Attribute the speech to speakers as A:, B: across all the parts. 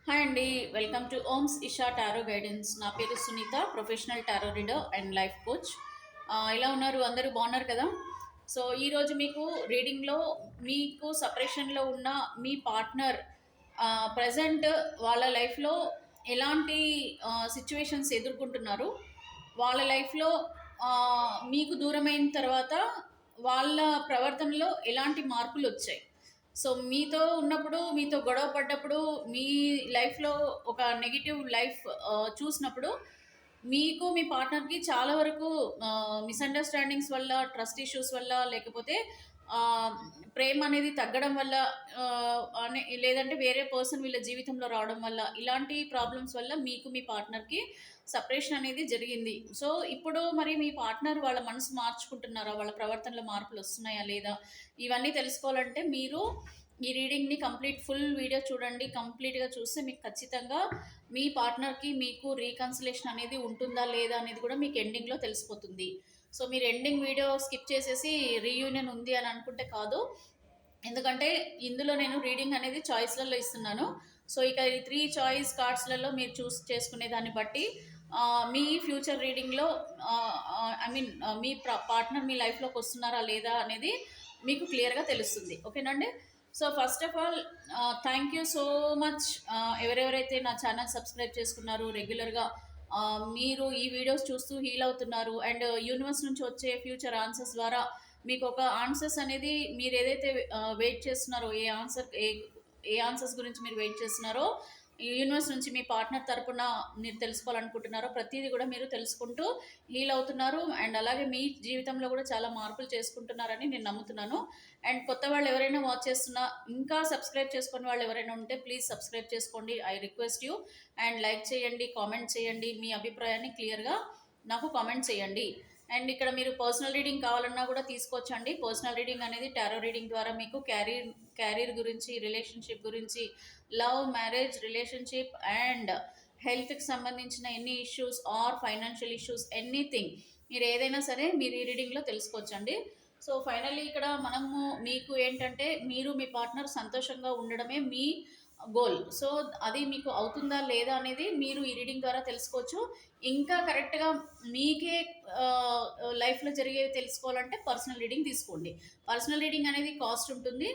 A: Hi అండి. Welcome to Om's Isha tarot guidance. నా పేరు Sunitha, professional tarot reader and life coach. ఎలా ఉన్నారు? అందరూ బాగున్నారు కదా? సో ఈరోజు మీకు రీడింగ్లో మీకు సపరేషన్లో ఉన్న మీ పార్ట్నర్ ప్రజెంట్ వాళ్ళ లైఫ్లో ఎలాంటి సిచ్యువేషన్స్ ఎదుర్కొంటున్నారు, వాళ్ళ లైఫ్లో మీకు దూరమైన తర్వాత వాళ్ళ ప్రవర్తనలో ఎలాంటి మార్పులు వచ్చాయి. సో మీతో ఉన్నప్పుడు, మీతో గొడవ పడ్డప్పుడు, మీ లైఫ్లో ఒక నెగిటివ్ లైఫ్ చూసినప్పుడు మీకు మీ పార్ట్నర్కి చాలా వరకు మిస్అండర్స్టాండింగ్స్ వల్ల, ట్రస్ట్ ఇష్యూస్ వల్ల, లేకపోతే ఆ, ప్రేమ అనేది తగ్గడం వల్ల, లేదంటే వేరే పర్సన్ వీళ్ళ జీవితంలో రావడం వల్ల, ఇలాంటి ప్రాబ్లమ్స్ వల్ల మీకు మీ పార్ట్నర్కి సపరేషన్ అనేది జరిగింది. సో ఇప్పుడు మరి మీ పార్ట్నర్ వాళ్ళ మనసు మార్చుకుంటున్నారా, వాళ్ళ ప్రవర్తనలో మార్పులు వస్తున్నాయా లేదా, ఇవన్నీ తెలుసుకోవాలంటే మీరు ఈ రీడింగ్ని కంప్లీట్ ఫుల్ వీడియో చూడండి. కంప్లీట్గా చూస్తే మీకు ఖచ్చితంగా మీ పార్ట్నర్కి మీకు రీకన్సిలేషన్ అనేది ఉంటుందా లేదా అనేది కూడా మీకు ఎండింగ్లో తెలిసిపోతుంది. సో మీరు ఎండింగ్ వీడియో స్కిప్ చేసేసి రీయూనియన్ ఉంది అని అనుకుంటే కాదు. ఎందుకంటే ఇందులో నేను రీడింగ్ అనేది చాయిస్లలో ఇస్తున్నాను. సో ఇక ఈ 3 చాయిస్ కార్డ్స్లలో మీరు చూస్ చేసుకునే దాన్ని బట్టి మీ ఫ్యూచర్ రీడింగ్లో ఐ మీన్ మీ పార్ట్నర్ మీ లైఫ్లోకి వస్తున్నారా లేదా అనేది మీకు క్లియర్గా తెలుస్తుంది. ఓకేనండి. So first of all thank you so much. ఎవరెవరైతే నా ఛానల్ సబ్స్క్రైబ్ చేసుకున్నారు, రెగ్యులర్గా మీరు ఈ వీడియోస్ చూస్తూ హీల్ అవుతున్నారు, అండ్ యూనివర్స్ నుంచి వచ్చే ఫ్యూచర్ ఆన్సర్స్ ద్వారా మీకు ఒక ఆన్సర్స్ అనేది మీరు ఏదైతే వెయిట్ చేస్తున్నారో, ఏ ఆన్సర్స్ గురించి మీరు వెయిట్ చేస్తున్నారో, యూనివర్స్ నుంచి మీ పార్ట్నర్ తరపున మీరు తెలుసుకోవాలనుకుంటున్నారో ప్రతిదీ కూడా మీరు తెలుసుకుంటూ హీల్ అవుతున్నారు. అండ్ అలాగే మీ జీవితంలో కూడా చాలా మార్పులు చేసుకుంటున్నారని నేను నమ్ముతున్నాను. అండ్ కొత్త వాళ్ళు ఎవరైనా వాచ్ చేస్తున్నా, ఇంకా సబ్స్క్రైబ్ చేసుకుని వాళ్ళు ఎవరైనా ఉంటే ప్లీజ్ సబ్స్క్రైబ్ చేసుకోండి. I request you. And like చేయండి, కామెంట్ చేయండి, మీ అభిప్రాయాన్ని క్లియర్గా నాకు కామెంట్ చేయండి. అండ్ ఇక్కడ మీరు పర్సనల్ రీడింగ్ కావాలన్నా కూడా తీసుకోవచ్చండి. పర్సనల్ రీడింగ్ అనేది టారో రీడింగ్ ద్వారా మీకు క్యారీర్ గురించి, రిలేషన్షిప్ గురించి, లవ్, మ్యారేజ్, రిలేషన్షిప్ అండ్ హెల్త్కి సంబంధించిన ఎన్ని issues or financial issues, anything మీరు ఏదైనా సరే మీరు ఈ రీడింగ్లో తెలుసుకోవచ్చండి. సో ఫైనల్లీ ఇక్కడ మనము మీకు ఏంటంటే మీరు మీ పార్ట్నర్ సంతోషంగా ఉండడమే మీ గోల్. సో అది మీకు అవుతుందా లేదా అనేది మీరు ఈ రీడింగ్ ద్వారా తెలుసుకోవచ్చు. ఇంకా కరెక్ట్గా మీకే లైఫ్లో జరిగేవి తెలుసుకోవాలంటే పర్సనల్ రీడింగ్ తీసుకోండి. పర్సనల్ రీడింగ్ అనేది కాస్ట్ ఉంటుంది.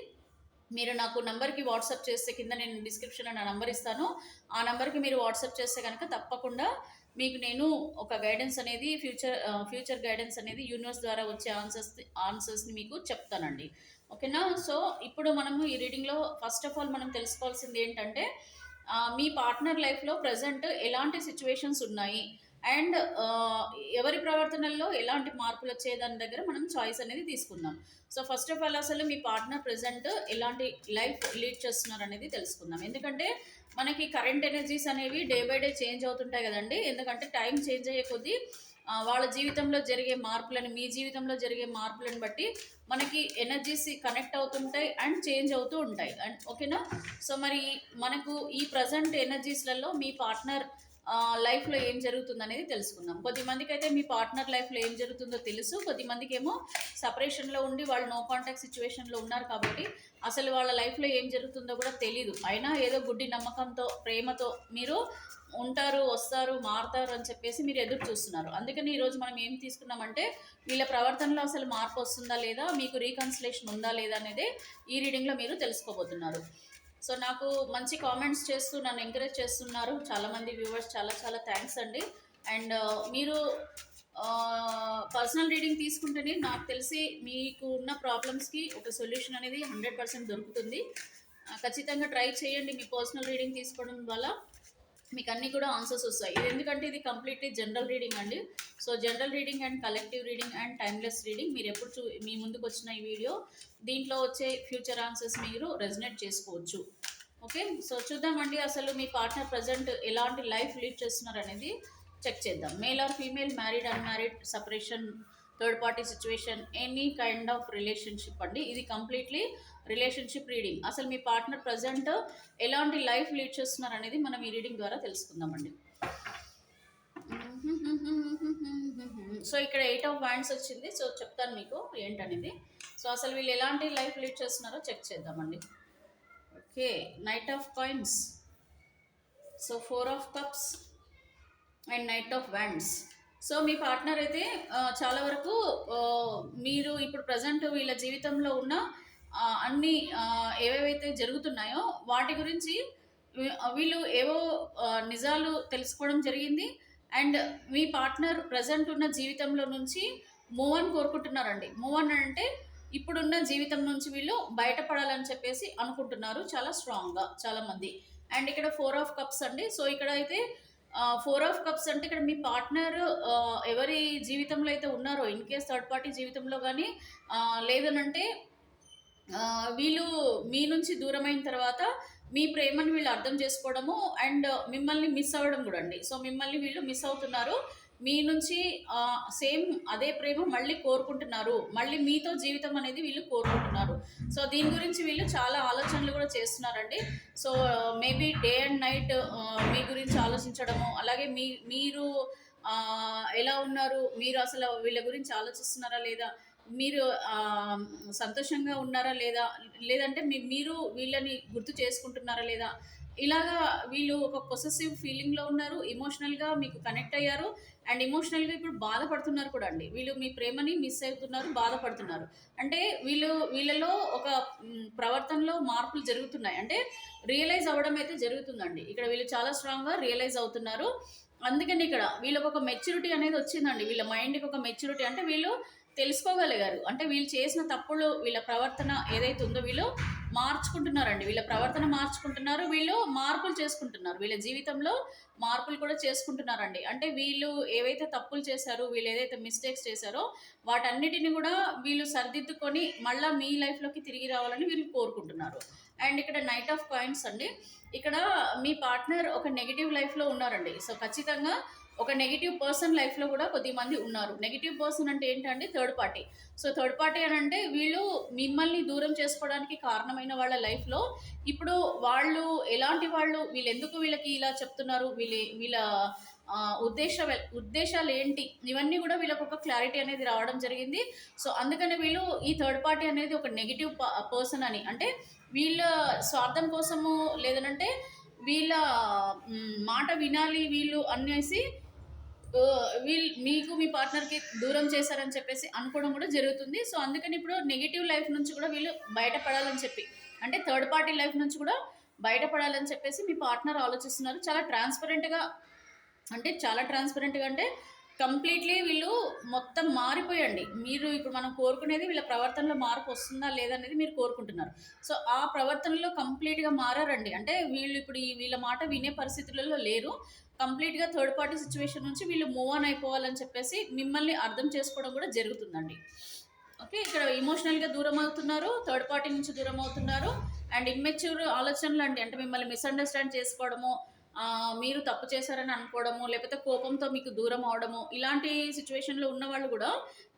A: మీరు నాకు నంబర్కి వాట్సాప్ చేస్తే, కింద నేను డిస్క్రిప్షన్లో నా నంబర్ ఇస్తాను, ఆ నంబర్కి మీరు వాట్సాప్ చేస్తే కనుక తప్పకుండా మీకు నేను ఒక గైడెన్స్ అనేది ఫ్యూచర్ గైడెన్స్ అనేది యూనివర్స్ ద్వారా వచ్చే ఆన్సర్స్ని మీకు చెప్తానండి. ఓకేనా. సో ఇప్పుడు మనము ఈ రీడింగ్లో ఫస్ట్ ఆఫ్ ఆల్ మనం తెలుసుకోవాల్సింది ఏంటంటే మీ పార్ట్నర్ లైఫ్లో ప్రజెంట్ ఎలాంటి సిచ్యువేషన్స్ ఉన్నాయి, అండ్ ఎవరి ప్రవర్తనల్లో ఎలాంటి మార్పులు వచ్చే దాని దగ్గర మనం చాయిస్ అనేది తీసుకుందాం. సో ఫస్ట్ ఆఫ్ ఆల్ అసలు మీ పార్ట్నర్ ప్రజెంట్ ఎలాంటి లైఫ్ లీడ్ చేస్తున్నారు అనేది తెలుసుకుందాం. ఎందుకంటే మనకి కరెంట్ ఎనర్జీస్ అనేవి డే బై డే చేంజ్ అవుతుంటాయి కదండి. ఎందుకంటే టైం చేంజ్ అయ్యే కొద్దీ వాళ్ళ జీవితంలో జరిగే మార్పులను, మీ జీవితంలో జరిగే మార్పులను బట్టి మనకి ఎనర్జీస్ కనెక్ట్ అవుతుంటాయి అండ్ చేంజ్ అవుతూ ఉంటాయి. అండ్ ఓకేనా. సో మరి మనకు ఈ ప్రజెంట్ ఎనర్జీస్లలో మీ పార్ట్నర్ లైఫ్లో ఏం జరుగుతుంది అనేది తెలుసుకుందాం. కొద్దిమందికి అయితే మీ పార్ట్నర్ లైఫ్లో ఏం జరుగుతుందో తెలుసు, కొద్దిమందికి ఏమో సపరేషన్లో ఉండి వాళ్ళు నో కాంటాక్ట్ సిచ్యువేషన్లో ఉన్నారు కాబట్టి అసలు వాళ్ళ లైఫ్లో ఏం జరుగుతుందో కూడా తెలీదు. అయినా ఏదో గుడ్డి నమ్మకంతో, ప్రేమతో మీరు ఉంటారు, వస్తారు, మారుతారు అని చెప్పేసి మీరు ఎదురు చూస్తున్నారు. అందుకని ఈరోజు మనం ఏం తీసుకున్నామంటే వీళ్ళ ప్రవర్తనలో అసలు మార్పు వస్తుందా లేదా, మీకు రీకన్సిలేషన్ ఉందా లేదా అనేది ఈ రీడింగ్లో మీరు తెలుసుకోబోతున్నారు. సో నాకు మంచి కామెంట్స్ చేస్తూ నన్ను ఎంకరేజ్ చేస్తున్నారు చాలామంది వ్యూవర్స్, చాలా చాలా థ్యాంక్స్ అండి. అండ్ మీరు పర్సనల్ రీడింగ్ తీసుకుంటేనే నాకు తెలిసి మీకు ఉన్న ప్రాబ్లమ్స్కి ఒక సొల్యూషన్ అనేది 100% దొరుకుతుంది. ఖచ్చితంగా ట్రై చేయండి. మీ పర్సనల్ రీడింగ్ తీసుకోవడం వల్ల మీకు అన్నీ కూడా ఆన్సర్స్ వస్తాయి. ఇది ఎందుకంటే ఇది కంప్లీట్లీ జనరల్ రీడింగ్ అండి. So general reading and collective reading and timeless reading మీరు ఎప్పుడు మీ ముందుకు వచ్చిన ఈ వీడియో, దీంట్లో వచ్చే ఫ్యూచర్ ఆన్సర్స్ మీరు రెజనేట్ చేసుకోవచ్చు. ఓకే. సో చూద్దామండి అసలు మీ పార్ట్నర్ ప్రజెంట్ ఎలాంటి లైఫ్ లీడ్ చేస్తున్నారు అనేది చెక్ చేద్దాం. Male or female, married, unmarried, separation, third party situation, any kind of relationship అండి. ఇది కంప్లీట్లీ రిలేషన్షిప్ రీడింగ్. అసలు మీ పార్ట్నర్ ప్రజెంట్ ఎలాంటి లైఫ్ లీడ్ చేస్తున్నారు అనేది మనం ఈ రీడింగ్ ద్వారా తెలుసుకుందామండి. సో ఇక్కడ 8 ఆఫ్ వ్యాండ్స్ వచ్చింది. సో చెప్తాను మీకు ఏంటనేది. సో అసలు వీళ్ళు ఎలాంటి లైఫ్ లీడ్ చేస్తున్నారో చెక్ చేద్దామండి. Okay. Knight of coins, so 4 of cups and knight of wands. So me partner అయితే చాలా వరకు ఆ, మీరు ఇప్పుడు ప్రజెంట్ వీళ్ళ జీవితంలో ఉన్న అన్ని ఏవేవైతే జరుగుతున్నాయో వాటి గురించి వీళ్ళు ఏవో నిజాలు తెలుసుకోవడం జరిగింది. అండ్ మీ పార్ట్నర్ ప్రజెంట్ ఉన్న జీవితంలో నుంచి మూవ్ అని కోరుకుంటున్నారండి. మూవ్ అని అంటే ఇప్పుడున్న జీవితం నుంచి వీళ్ళు బయటపడాలని చెప్పేసి అనుకుంటున్నారు చాలా స్ట్రాంగ్గా చాలా మంది. అండ్ ఇక్కడ 4 ఆఫ్ కప్స్ అండి. సో ఇక్కడ అయితే 4 ఆఫ్ కప్స్ అంటే ఇక్కడ మీ పార్ట్నర్ ఎవరి జీవితంలో అయితే ఉన్నారో, ఇన్ కేస్ థర్డ్ పార్టీ జీవితంలో కానీ లేదనంటే ఆ, వీళ్ళు మీ నుంచి దూరమైన తర్వాత మీ ప్రేమను వీళ్ళు అర్థం చేసుకోవడము అండ్ మిమ్మల్ని మిస్ అవ్వడం కూడా అండి. సో మిమ్మల్ని వీళ్ళు మిస్ అవుతున్నారు. మీ నుంచి సేమ్ అదే ప్రేమ మళ్ళీ కోరుకుంటున్నారు. మళ్ళీ మీతో జీవితం అనేది వీళ్ళు కోరుకుంటున్నారు. సో దీని గురించి వీళ్ళు చాలా ఆలోచనలు కూడా చేస్తున్నారండి. So maybe day and night మీ గురించి ఆలోచించడము, అలాగే మీరు ఆ, ఎలా ఉన్నారు, మీరు అసలు వీళ్ళ గురించి ఆలోచిస్తున్నారా లేదా, మీరు సంతోషంగా ఉన్నారా లేదా, లేదంటే మీరు వీళ్ళని గుర్తు చేసుకుంటున్నారా లేదా, ఇలాగా వీళ్ళు ఒక పొసెసివ్ ఫీలింగ్లో ఉన్నారు. ఎమోషనల్గా మీకు కనెక్ట్ అయ్యారు అండ్ ఎమోషనల్గా ఇప్పుడు బాధపడుతున్నారు కూడా అండి. వీళ్ళు మీ ప్రేమని మిస్ అవుతున్నారు, బాధపడుతున్నారు. అంటే వీళ్ళలో ఒక ప్రవర్తనలో మార్పులు జరుగుతున్నాయి. అంటే రియలైజ్ అవ్వడం అయితే జరుగుతుందండి. ఇక్కడ వీళ్ళు చాలా స్ట్రాంగ్గా రియలైజ్ అవుతున్నారు. అందుకని ఇక్కడ వీళ్ళకి ఒక మెచ్యూరిటీ అనేది వచ్చిందండి. వీళ్ళ మైండ్కి ఒక మెచ్యూరిటీ, అంటే వీళ్ళు తెలుసుకోగలిగారు. అంటే వీళ్ళు చేసిన తప్పులు, వీళ్ళ ప్రవర్తన ఏదైతే ఉందో వీళ్ళు మార్చుకుంటున్నారండి. వీళ్ళ ప్రవర్తన మార్చుకుంటున్నారు, వీళ్ళు మార్పులు చేసుకుంటున్నారు, వీళ్ళ జీవితంలో మార్పులు కూడా చేసుకుంటున్నారండి. అంటే వీళ్ళు ఏవైతే తప్పులు చేశారో, వీళ్ళు ఏదైతే మిస్టేక్స్ చేశారో వాటన్నిటిని కూడా వీళ్ళు సరిదిద్దుకొని మళ్ళీ మీ లైఫ్లోకి తిరిగి రావాలని వీళ్ళు కోరుకుంటున్నారు. అండ్ ఇక్కడ నైట్ ఆఫ్ కాయిన్స్ అండి. ఇక్కడ మీ పార్ట్నర్ ఒక నెగిటివ్ లైఫ్లో ఉన్నారండి. సో ఖచ్చితంగా ఒక నెగిటివ్ పర్సన్ లైఫ్లో కూడా కొద్దిమంది ఉన్నారు. నెగిటివ్ పర్సన్ అంటే ఏంటంటే third party. So third party అని అంటే వీళ్ళు మిమ్మల్ని దూరం చేసుకోవడానికి కారణమైన వాళ్ళ లైఫ్లో ఇప్పుడు వాళ్ళు ఎలాంటి వాళ్ళు, వీళ్ళు ఎందుకు వీళ్ళకి ఇలా చెప్తున్నారు, వీళ్ళ ఉద్దేశాలు ఏంటి, ఇవన్నీ కూడా వీళ్ళకి ఒక క్లారిటీ అనేది రావడం జరిగింది. సో అందుకని వీళ్ళు ఈ థర్డ్ పార్టీ అనేది ఒక నెగిటివ్ పర్సన్ అని, అంటే వీళ్ళ స్వార్థం కోసము లేదనంటే వీళ్ళ మాట వినాలి వీళ్ళు అనేసి వీళ్ళు మీకు మీ పార్ట్నర్కి దూరం చేశారని చెప్పేసి అనుకోవడం కూడా జరుగుతుంది. సో అందుకని ఇప్పుడు నెగిటివ్ లైఫ్ నుంచి కూడా వీళ్ళు బయటపడాలని చెప్పి, అంటే థర్డ్ పార్టీ లైఫ్ నుంచి కూడా బయటపడాలని చెప్పేసి మీ పార్ట్నర్ ఆలోచిస్తున్నారు. చాలా ట్రాన్స్పరెంట్గా, అంటే చాలా ట్రాన్స్పరెంట్గా, అంటే కంప్లీట్లీ వీళ్ళు మొత్తం మారిపోయండి. మీరు ఇప్పుడు మనం కోరుకునేది వీళ్ళ ప్రవర్తనలో మార్పు వస్తుందా లేదనేది మీరు కోరుకుంటున్నారు. సో ఆ ప్రవర్తనలో కంప్లీట్గా మారారండి. అంటే వీళ్ళు ఇప్పుడు వీళ్ళ మాట వినే పరిస్థితులలో లేరు. కంప్లీట్గా థర్డ్ పార్టీ సిచ్యువేషన్ నుంచి వీళ్ళు మూవ్ ఆన్ అయిపోవాలని చెప్పేసి మిమ్మల్ని అర్థం చేసుకోవడం కూడా జరుగుతుందండి. ఓకే, ఇక్కడ ఎమోషనల్గా దూరం అవుతున్నారు, థర్డ్ పార్టీ నుంచి దూరం అవుతున్నారు. అండ్ ఇమ్మెచ్యూర్ ఆలోచనలు అండి, అంటే మిమ్మల్ని మిస్అండర్స్టాండ్ చేసుకోవడము, మీరు తప్పు చేశారని అనుకోవడము, లేకపోతే కోపంతో మీకు దూరం అవడము, ఇలాంటి సిచ్యువేషన్లో ఉన్న వాళ్ళు కూడా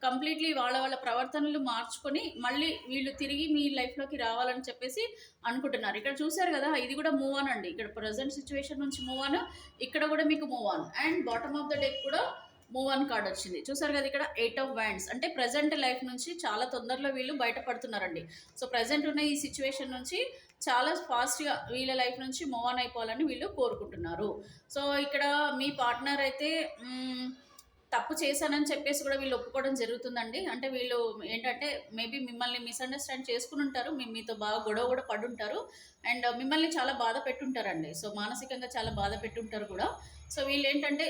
A: కంప్లీట్లీ వాళ్ళ ప్రవర్తనలు మార్చుకొని మళ్ళీ వీళ్ళు తిరిగి మీ లైఫ్లోకి రావాలని చెప్పేసి అనుకుంటున్నారు. ఇక్కడ చూశారు కదా, ఇది కూడా మూవ్ ఆన్ అండి. ఇక్కడ ప్రజెంట్ సిచ్యువేషన్ నుంచి మూవ్ ఆన్, ఇక్కడ కూడా మీకు move on. And bottom of the deck కూడా మూవ్ ఆన్ కార్డ్ వచ్చింది. చూసారు కదా, ఇక్కడ 8 ఆఫ్ వ్యాండ్స్, అంటే ప్రజెంట్ లైఫ్ నుంచి చాలా తొందరలో వీళ్ళు బయటపడుతున్నారండి. సో ప్రజెంట్ ఉన్న ఈ సిచ్యువేషన్ నుంచి చాలా ఫాస్ట్గా వీళ్ళ లైఫ్ నుంచి మూవ్ ఆన్ అయిపోవాలని వీళ్ళు కోరుకుంటున్నారు. సో ఇక్కడ మీ పార్ట్నర్ అయితే తప్పు చేశానని చెప్పేసి కూడా వీళ్ళు ఒప్పుకోవడం జరుగుతుందండి. అంటే వీళ్ళు ఏంటంటే మేబీ మిమ్మల్ని మిస్అండర్స్టాండ్ చేసుకుని ఉంటారు, మీతో బాగా గొడవ కూడా పడుంటారు అండ్ మిమ్మల్ని చాలా బాధ పెట్టుంటారండి. సో మానసికంగా చాలా బాధ పెట్టుంటారు కూడా. సో వీళ్ళు ఏంటంటే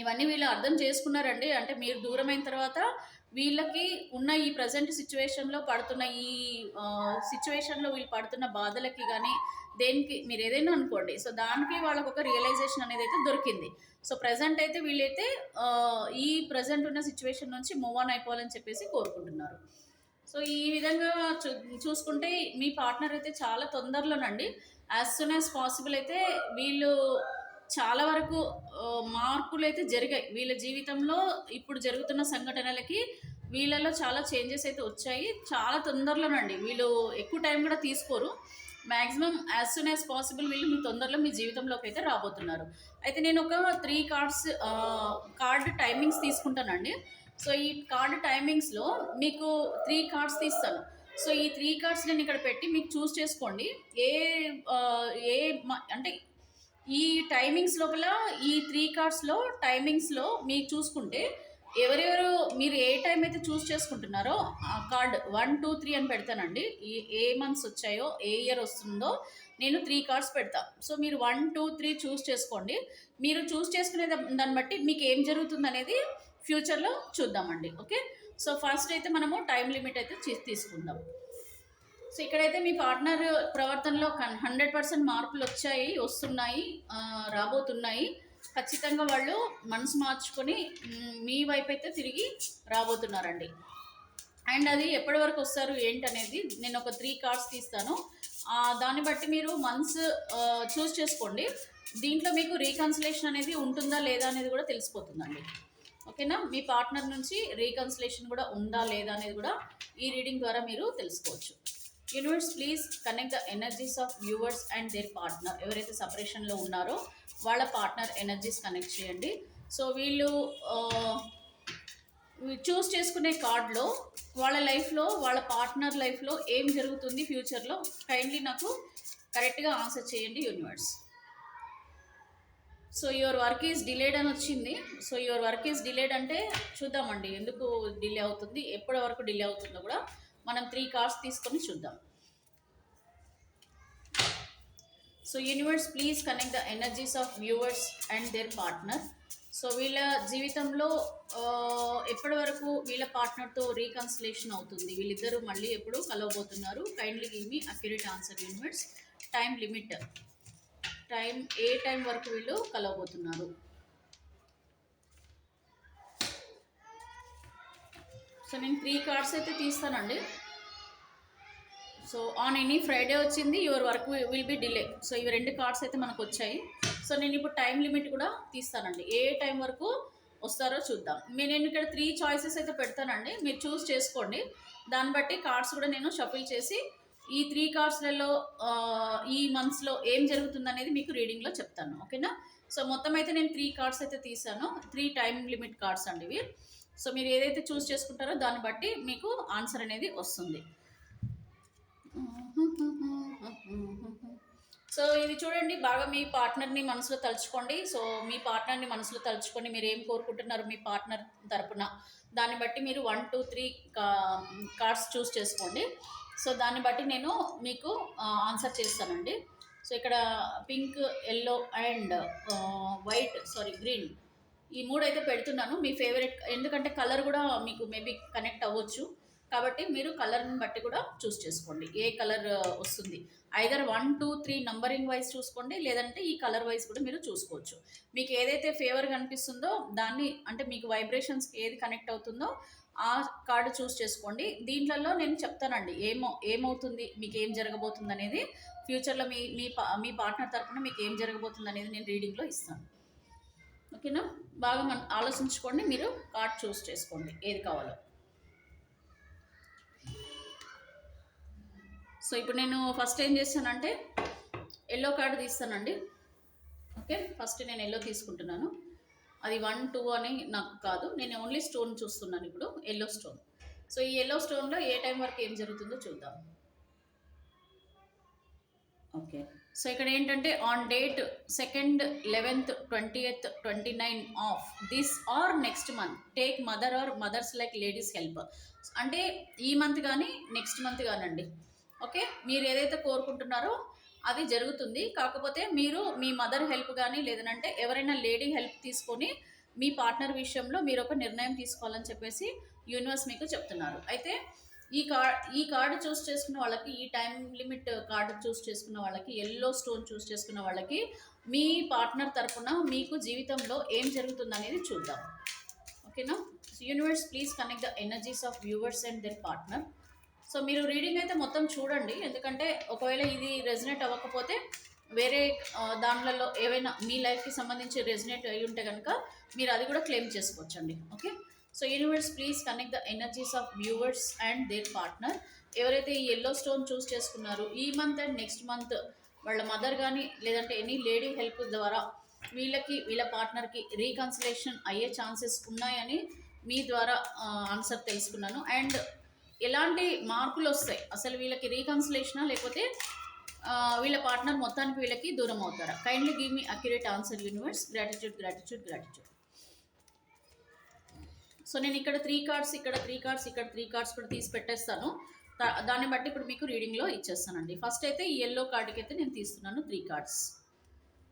A: ఇవన్నీ వీళ్ళు అర్థం చేసుకున్నారండి. అంటే మీరు దూరమైన తర్వాత వీళ్ళకి ఉన్న ఈ ప్రజెంట్ సిచ్యువేషన్లో పడుతున్న ఈ సిచ్యువేషన్లో వీళ్ళు పడుతున్న బాధలకి కానీ దేనికి మీరు ఏదైనా అనుకోండి, సో దానికి వాళ్ళకు ఒక రియలైజేషన్ అనేది అయితే దొరికింది. సో ప్రజెంట్ అయితే వీళ్ళైతే ఈ ప్రజెంట్ ఉన్న సిచ్యువేషన్ నుంచి మూవ్ ఆన్ అయిపోవాలని చెప్పేసి కోరుకుంటున్నారు. సో ఈ విధంగా చూసుకుంటే మీ పార్ట్నర్ అయితే చాలా తొందరలోనండి, యాజ్ సూన్ యాజ్ పాసిబుల్ అయితే వీళ్ళు చాలా వరకు మార్పులు అయితే జరిగాయి వీళ్ళ జీవితంలో. ఇప్పుడు జరుగుతున్న సంఘటనలకి వీళ్ళలో చాలా చేంజెస్ అయితే వచ్చాయి చాలా తొందరలోనండి. వీళ్ళు ఎక్కువ టైం కూడా తీసుకోరు. Maximum as soon as possible వీళ్ళు మీ తొందరలో మీ జీవితంలోకి అయితే రాబోతున్నారు. అయితే నేను ఒక 3 కార్డ్స్ కార్డ్ టైమింగ్స్ తీసుకుంటానండి. సో ఈ కార్డ్ టైమింగ్స్లో మీకు 3 కార్డ్స్ తీస్తాను. సో ఈ 3 కార్డ్స్ నేను ఇక్కడ పెట్టి మీకు చూస్ చేసుకోండి. ఏ అంటే ఈ టైమింగ్స్ లోపల ఈ 3 కార్డ్స్‌లో టైమింగ్స్‌లో మీకు చూసుకుంటే ఎవరెవరు మీరు ఏ టైం అయితే చూస్ చేసుకుంటున్నారో ఆ కార్డ్ 1, 2, 3 అని పెడతానండి. ఏ మంత్స్ వచ్చాయో, ఏ ఇయర్ వస్తుందో నేను 3 కార్డ్స్ పెడతా. సో, మీరు 1, 2, 3 చూస్ చేసుకోండి. మీరు చూస్ చేసుకునే దాన్ని బట్టి మీకు ఏం జరుగుతుందనేది ఫ్యూచర్‌లో చూద్దామండి. ఓకే. సో, ఫస్ట్ అయితే మనము టైమ్ లిమిట్ అయితే తీసుకుందాం. సో ఇక్కడైతే మీ పార్ట్నర్ ప్రవర్తనలో 100% మార్పులు వస్తున్నాయి, రాబోతున్నాయి. ఖచ్చితంగా వాళ్ళు మనసు మార్చుకొని మీ వైపు అయితే తిరిగి రాబోతున్నారండి. అండ్ అది ఎప్పటి వరకు వస్తారు ఏంటనేది నేను ఒక 3 కార్డ్స్ తీస్తాను. దాన్ని బట్టి మీరు మంత్స్ చూస్ చేసుకోండి. దీంట్లో మీకు రీకన్సిలేషన్ అనేది ఉంటుందా లేదా అనేది కూడా తెలిసిపోతుందండి. ఓకేనా? మీ పార్ట్నర్ నుంచి రీకన్సిలేషన్ కూడా ఉందా లేదా అనేది కూడా ఈ రీడింగ్ ద్వారా మీరు తెలుసుకోవచ్చు. Universe please connect the energies of viewers and their partner. ఎవరైతే సపరేషన్లో ఉన్నారో వాళ్ళ పార్ట్నర్ ఎనర్జీస్ కనెక్ట్ చేయండి. సో వీళ్ళు చూస్ చేసుకునే కార్డ్లో వాళ్ళ లైఫ్లో, వాళ్ళ పార్ట్నర్ లైఫ్లో ఏం జరుగుతుంది ఫ్యూచర్లో కైండ్లీ నాకు కరెక్ట్గా ఆన్సర్ చేయండి universe. So your work is delayed అని వచ్చింది. So your work is delayed అంటే చూద్దామండి ఎందుకు డిలే అవుతుంది, ఎప్పటి వరకు డిలే అవుతుందో కూడా మనం 3 కార్డ్స్ తీసుకొని చూద్దాం. So universe please connect the energies of viewers and their partner. So వీళ్ళ జీవితంలో ఎప్పటి వరకు వీళ్ళ పార్ట్నర్తో రీకన్సిలేషన్ అవుతుంది, వీళ్ళిద్దరూ మళ్ళీ ఎప్పుడు కలవబోతున్నారు. Kindly give me accurate answer universe. Time limit, ఏ టైం వరకు వీళ్ళు కలవబోతున్నారు. సో నేను 3 కార్డ్స్ అయితే తీస్తానండి. సో ఆన్ ఎనీ ఫ్రైడే వచ్చింది, your work will be delay. So ఇవి 2 కార్డ్స్ అయితే మనకు వచ్చాయి. సో నేను ఇప్పుడు టైం లిమిట్ కూడా తీస్తానండి, ఏ టైం వరకు వస్తారో చూద్దాం. నేను ఇక్కడ 3 చాయిసెస్ అయితే పెడతానండి, మీరు చూస్ చేసుకోండి. దాన్ని బట్టి కార్డ్స్ కూడా నేను షఫిల్ చేసి ఈ 3 కార్డ్స్లలో ఈ మంత్స్లో ఏం జరుగుతుందనేది మీకు రీడింగ్లో చెప్తాను. ఓకేనా? సో మొత్తం అయితే నేను 3 కార్డ్స్ అయితే తీసాను. 3 టైం లిమిట్ కార్డ్స్ అండి ఇవి. సో మీరు ఏదైతే చూస్ చేసుకుంటారో దాన్ని బట్టి మీకు ఆన్సర్ అనేది వస్తుంది. సో ఇది చూడండి, బాగా మీ పార్ట్నర్ని మనసులో తలుచుకోండి. సో మీ పార్ట్నర్ని మనసులో తలుచుకొని మీరు ఏం కోరుకుంటున్నారు మీ పార్ట్నర్ తరపున దాన్ని బట్టి మీరు 1, 2, 3 కార్డ్స్ చూస్ చేసుకోండి. సో దాన్ని బట్టి నేను మీకు ఆన్సర్ చేస్తానండి. సో ఇక్కడ పింక్, ఎల్లో అండ్ గ్రీన్ ఈ 3 అయితే పెడుతున్నాను. మీ ఫేవరెట్, ఎందుకంటే కలర్ కూడా మీకు మేబీ కనెక్ట్ అవ్వచ్చు కాబట్టి మీరు కలర్ని బట్టి కూడా చూస్ చేసుకోండి ఏ కలర్ వస్తుంది. ఐదర్ 1, 2, 3 నంబరింగ్ వైజ్ చూసుకోండి, లేదంటే ఈ కలర్ వైజ్ కూడా మీరు చూసుకోవచ్చు. మీకు ఏదైతే ఫేవర్గా అనిపిస్తుందో దాన్ని, అంటే మీకు వైబ్రేషన్స్కి ఏది కనెక్ట్ అవుతుందో ఆ కార్డు చూస్ చేసుకోండి. దీంట్లో నేను చెప్తానండి ఏమవుతుంది, మీకు ఏం జరగబోతుంది అనేది ఫ్యూచర్లో మీ పార్ట్నర్ తరఫున మీకు ఏం జరగబోతుంది అనేది నేను రీడింగ్లో ఇస్తాను. ఓకేనా? బాగా ఆలోచించుకోండి, మీరు కార్డ్ చూస్ చేసుకోండి ఏది కావాలో. సో ఇప్పుడు నేను ఫస్ట్ ఏం చేస్తానంటే ఎల్లో కార్డు తీస్తానండి. ఓకే, ఫస్ట్ నేను ఎల్లో తీసుకుంటున్నాను. అది 1, 2 అని నాకు కాదు, నేను ఓన్లీ స్టోన్ చూస్తున్నాను ఇప్పుడు, ఎల్లో స్టోన్. సో ఈ ఎల్లో స్టోన్లో ఏ టైం వరకు ఏం జరుగుతుందో చూద్దాం. ఓకే, సో ఇక్కడ ఏంటంటే on date 2nd, 11th, 20th, 29 of this or next month take mother or mothers like ladies help. అంటే ఈ మంత్ కానీ నెక్స్ట్ మంత్ కానండి. ఓకే, మీరు ఏదైతే కోరుకుంటున్నారో అది జరుగుతుంది. కాకపోతే మీరు మీ మదర్ హెల్ప్ కానీ లేదంటే ఎవరైనా లేడీ హెల్ప్ తీసుకొని మీ పార్ట్నర్ విషయంలో మీరు ఒక నిర్ణయం తీసుకోవాలని చెప్పేసి యూనివర్స్ మీకు చెప్తున్నారు. అయితే ఈ కార్డు చూస్ చేసుకున్న వాళ్ళకి, ఈ టైం లిమిట్ కార్డు చూస్ చేసుకున్న వాళ్ళకి, ఎల్లో స్టోన్ చూస్ చేసుకున్న వాళ్ళకి మీ పార్ట్నర్ తరపున మీకు జీవితంలో ఏం జరుగుతుంది అనేది చూద్దాం. ఓకేనా? Universe please connect the energies of viewers and there partner. So మీరు రీడింగ్ అయితే మొత్తం చూడండి, ఎందుకంటే ఒకవేళ ఇది రెజనేట్ అవ్వకపోతే వేరే దాంట్లో ఏవైనా మీ లైఫ్కి సంబంధించి రెజనేట్ అయి ఉంటే కనుక మీరు అది కూడా క్లెయిమ్ చేసుకోవచ్చండి. Okay, so universe please connect the energies of viewers and their partner. ఎవరైతే ఈ ఎల్లో స్టోన్ చూస్ చేసుకున్నారో ఈ మంత్ అండ్ నెక్స్ట్ మంత్ వాళ్ళ మదర్ కానీ లేదంటే ఎనీ లేడీ హెల్ప్ ద్వారా వీళ్ళ పార్ట్నర్కి రీకన్సిలేషన్ అయ్యే ఛాన్సెస్ ఉన్నాయని మీ ద్వారా ఆన్సర్ తెలుసుకున్నాను. అండ్ ఎలాంటి మార్పులు వస్తాయి, అసలు వీళ్ళకి రీకన్సిలేషనా లేకపోతే వీళ్ళ పార్ట్నర్ మొత్తానికి వీళ్ళకి దూరం అవుతారా? Kindly give me accurate answer universe. Gratitude, gratitude, gratitude. So నేను ఇక్కడ 3 కార్డ్స్, ఇక్కడ 3 కార్డ్స్, ఇక్కడ 3 కార్డ్స్ కూడా తీసి పెట్టేస్తాను. దాన్ని బట్టి ఇప్పుడు మీకు రీడింగ్లో ఇచ్చేస్తానండి. ఫస్ట్ అయితే ఈ ఎల్లో కార్డ్కి అయితే నేను తీస్తున్నాను 3 cards.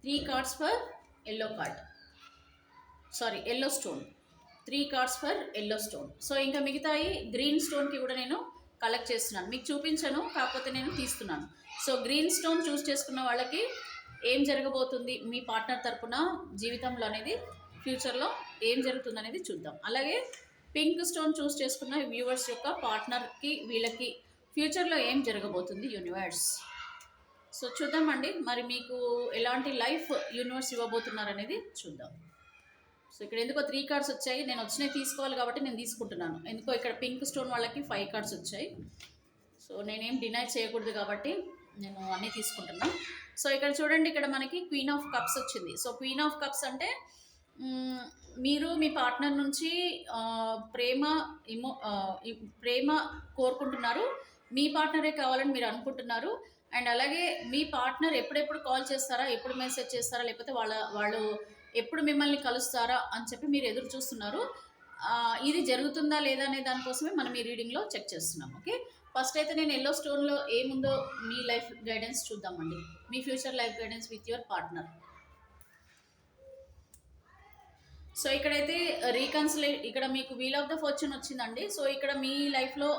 A: 3 cards for yellow card, sorry yellow stone. 3 cards for yellow stone. So ఇంకా మిగతాయి గ్రీన్ స్టోన్కి కూడా నేను కలెక్ట్ చేస్తున్నాను. మీకు చూపించను, కాకపోతే నేను తీస్తున్నాను. సో గ్రీన్ స్టోన్ చూస్ చేసుకున్న వాళ్ళకి ఏం జరగబోతుంది మీ పార్ట్నర్ తరపున జీవితంలో అనేది, ఫ్యూచర్లో ఏం జరుగుతుంది అనేది చూద్దాం. అలాగే పింక్ స్టోన్ చూస్ చేసుకున్న వ్యూవర్స్ యొక్క పార్ట్నర్కి వీళ్ళకి ఫ్యూచర్లో ఏం జరగబోతుంది యూనివర్స్. సో చూద్దామండి, మరి మీకు ఎలాంటి లైఫ్ యూనివర్స్ ఇవ్వబోతున్నారు అనేది చూద్దాం. సో ఇక్కడ ఎందుకో 3 కార్డ్స్ వచ్చాయి, నేను వచ్చినవి తీసుకోవాలి కాబట్టి నేను తీసుకుంటున్నాను. ఎందుకో ఇక్కడ పింక్ స్టోన్ వాళ్ళకి 5 కార్డ్స్ వచ్చాయి. సో నేనేం డినై చేయకూడదు కాబట్టి నేను అన్నీ తీసుకుంటున్నాను. సో ఇక్కడ చూడండి, ఇక్కడ మనకి క్వీన్ ఆఫ్ కప్స్ వచ్చింది. సో క్వీన్ ఆఫ్ కప్స్ అంటే మీరు మీ పార్ట్నర్ నుంచి ప్రేమ కోరుకుంటున్నారు. మీ పార్ట్నరే కావాలని మీరు అనుకుంటున్నారు. అండ్ అలాగే మీ పార్ట్నర్ ఎప్పుడెప్పుడు కాల్ చేస్తారా, ఎప్పుడు మెసేజ్ చేస్తారా, లేకపోతే వాళ్ళు ఎప్పుడు మిమ్మల్ని కలుస్తారా అని చెప్పి మీరు ఎదురు చూస్తున్నారు. ఇది జరుగుతుందా లేదా అనే దానికోసమే మనం ఈ రీడింగ్లో చెక్ చేస్తున్నాం. ఓకే, ఫస్ట్ అయితే నేను ఎల్లో స్టోన్లో ఏముందో మీ లైఫ్ గైడెన్స్ చూద్దామండి. మీ future life guidance with your partner. So ఇక్కడైతే ఇక్కడ మీకు వీల్ ఆఫ్ ద ఫార్చ్యూన్ వచ్చిందండి. సో ఇక్కడ మీ లైఫ్లో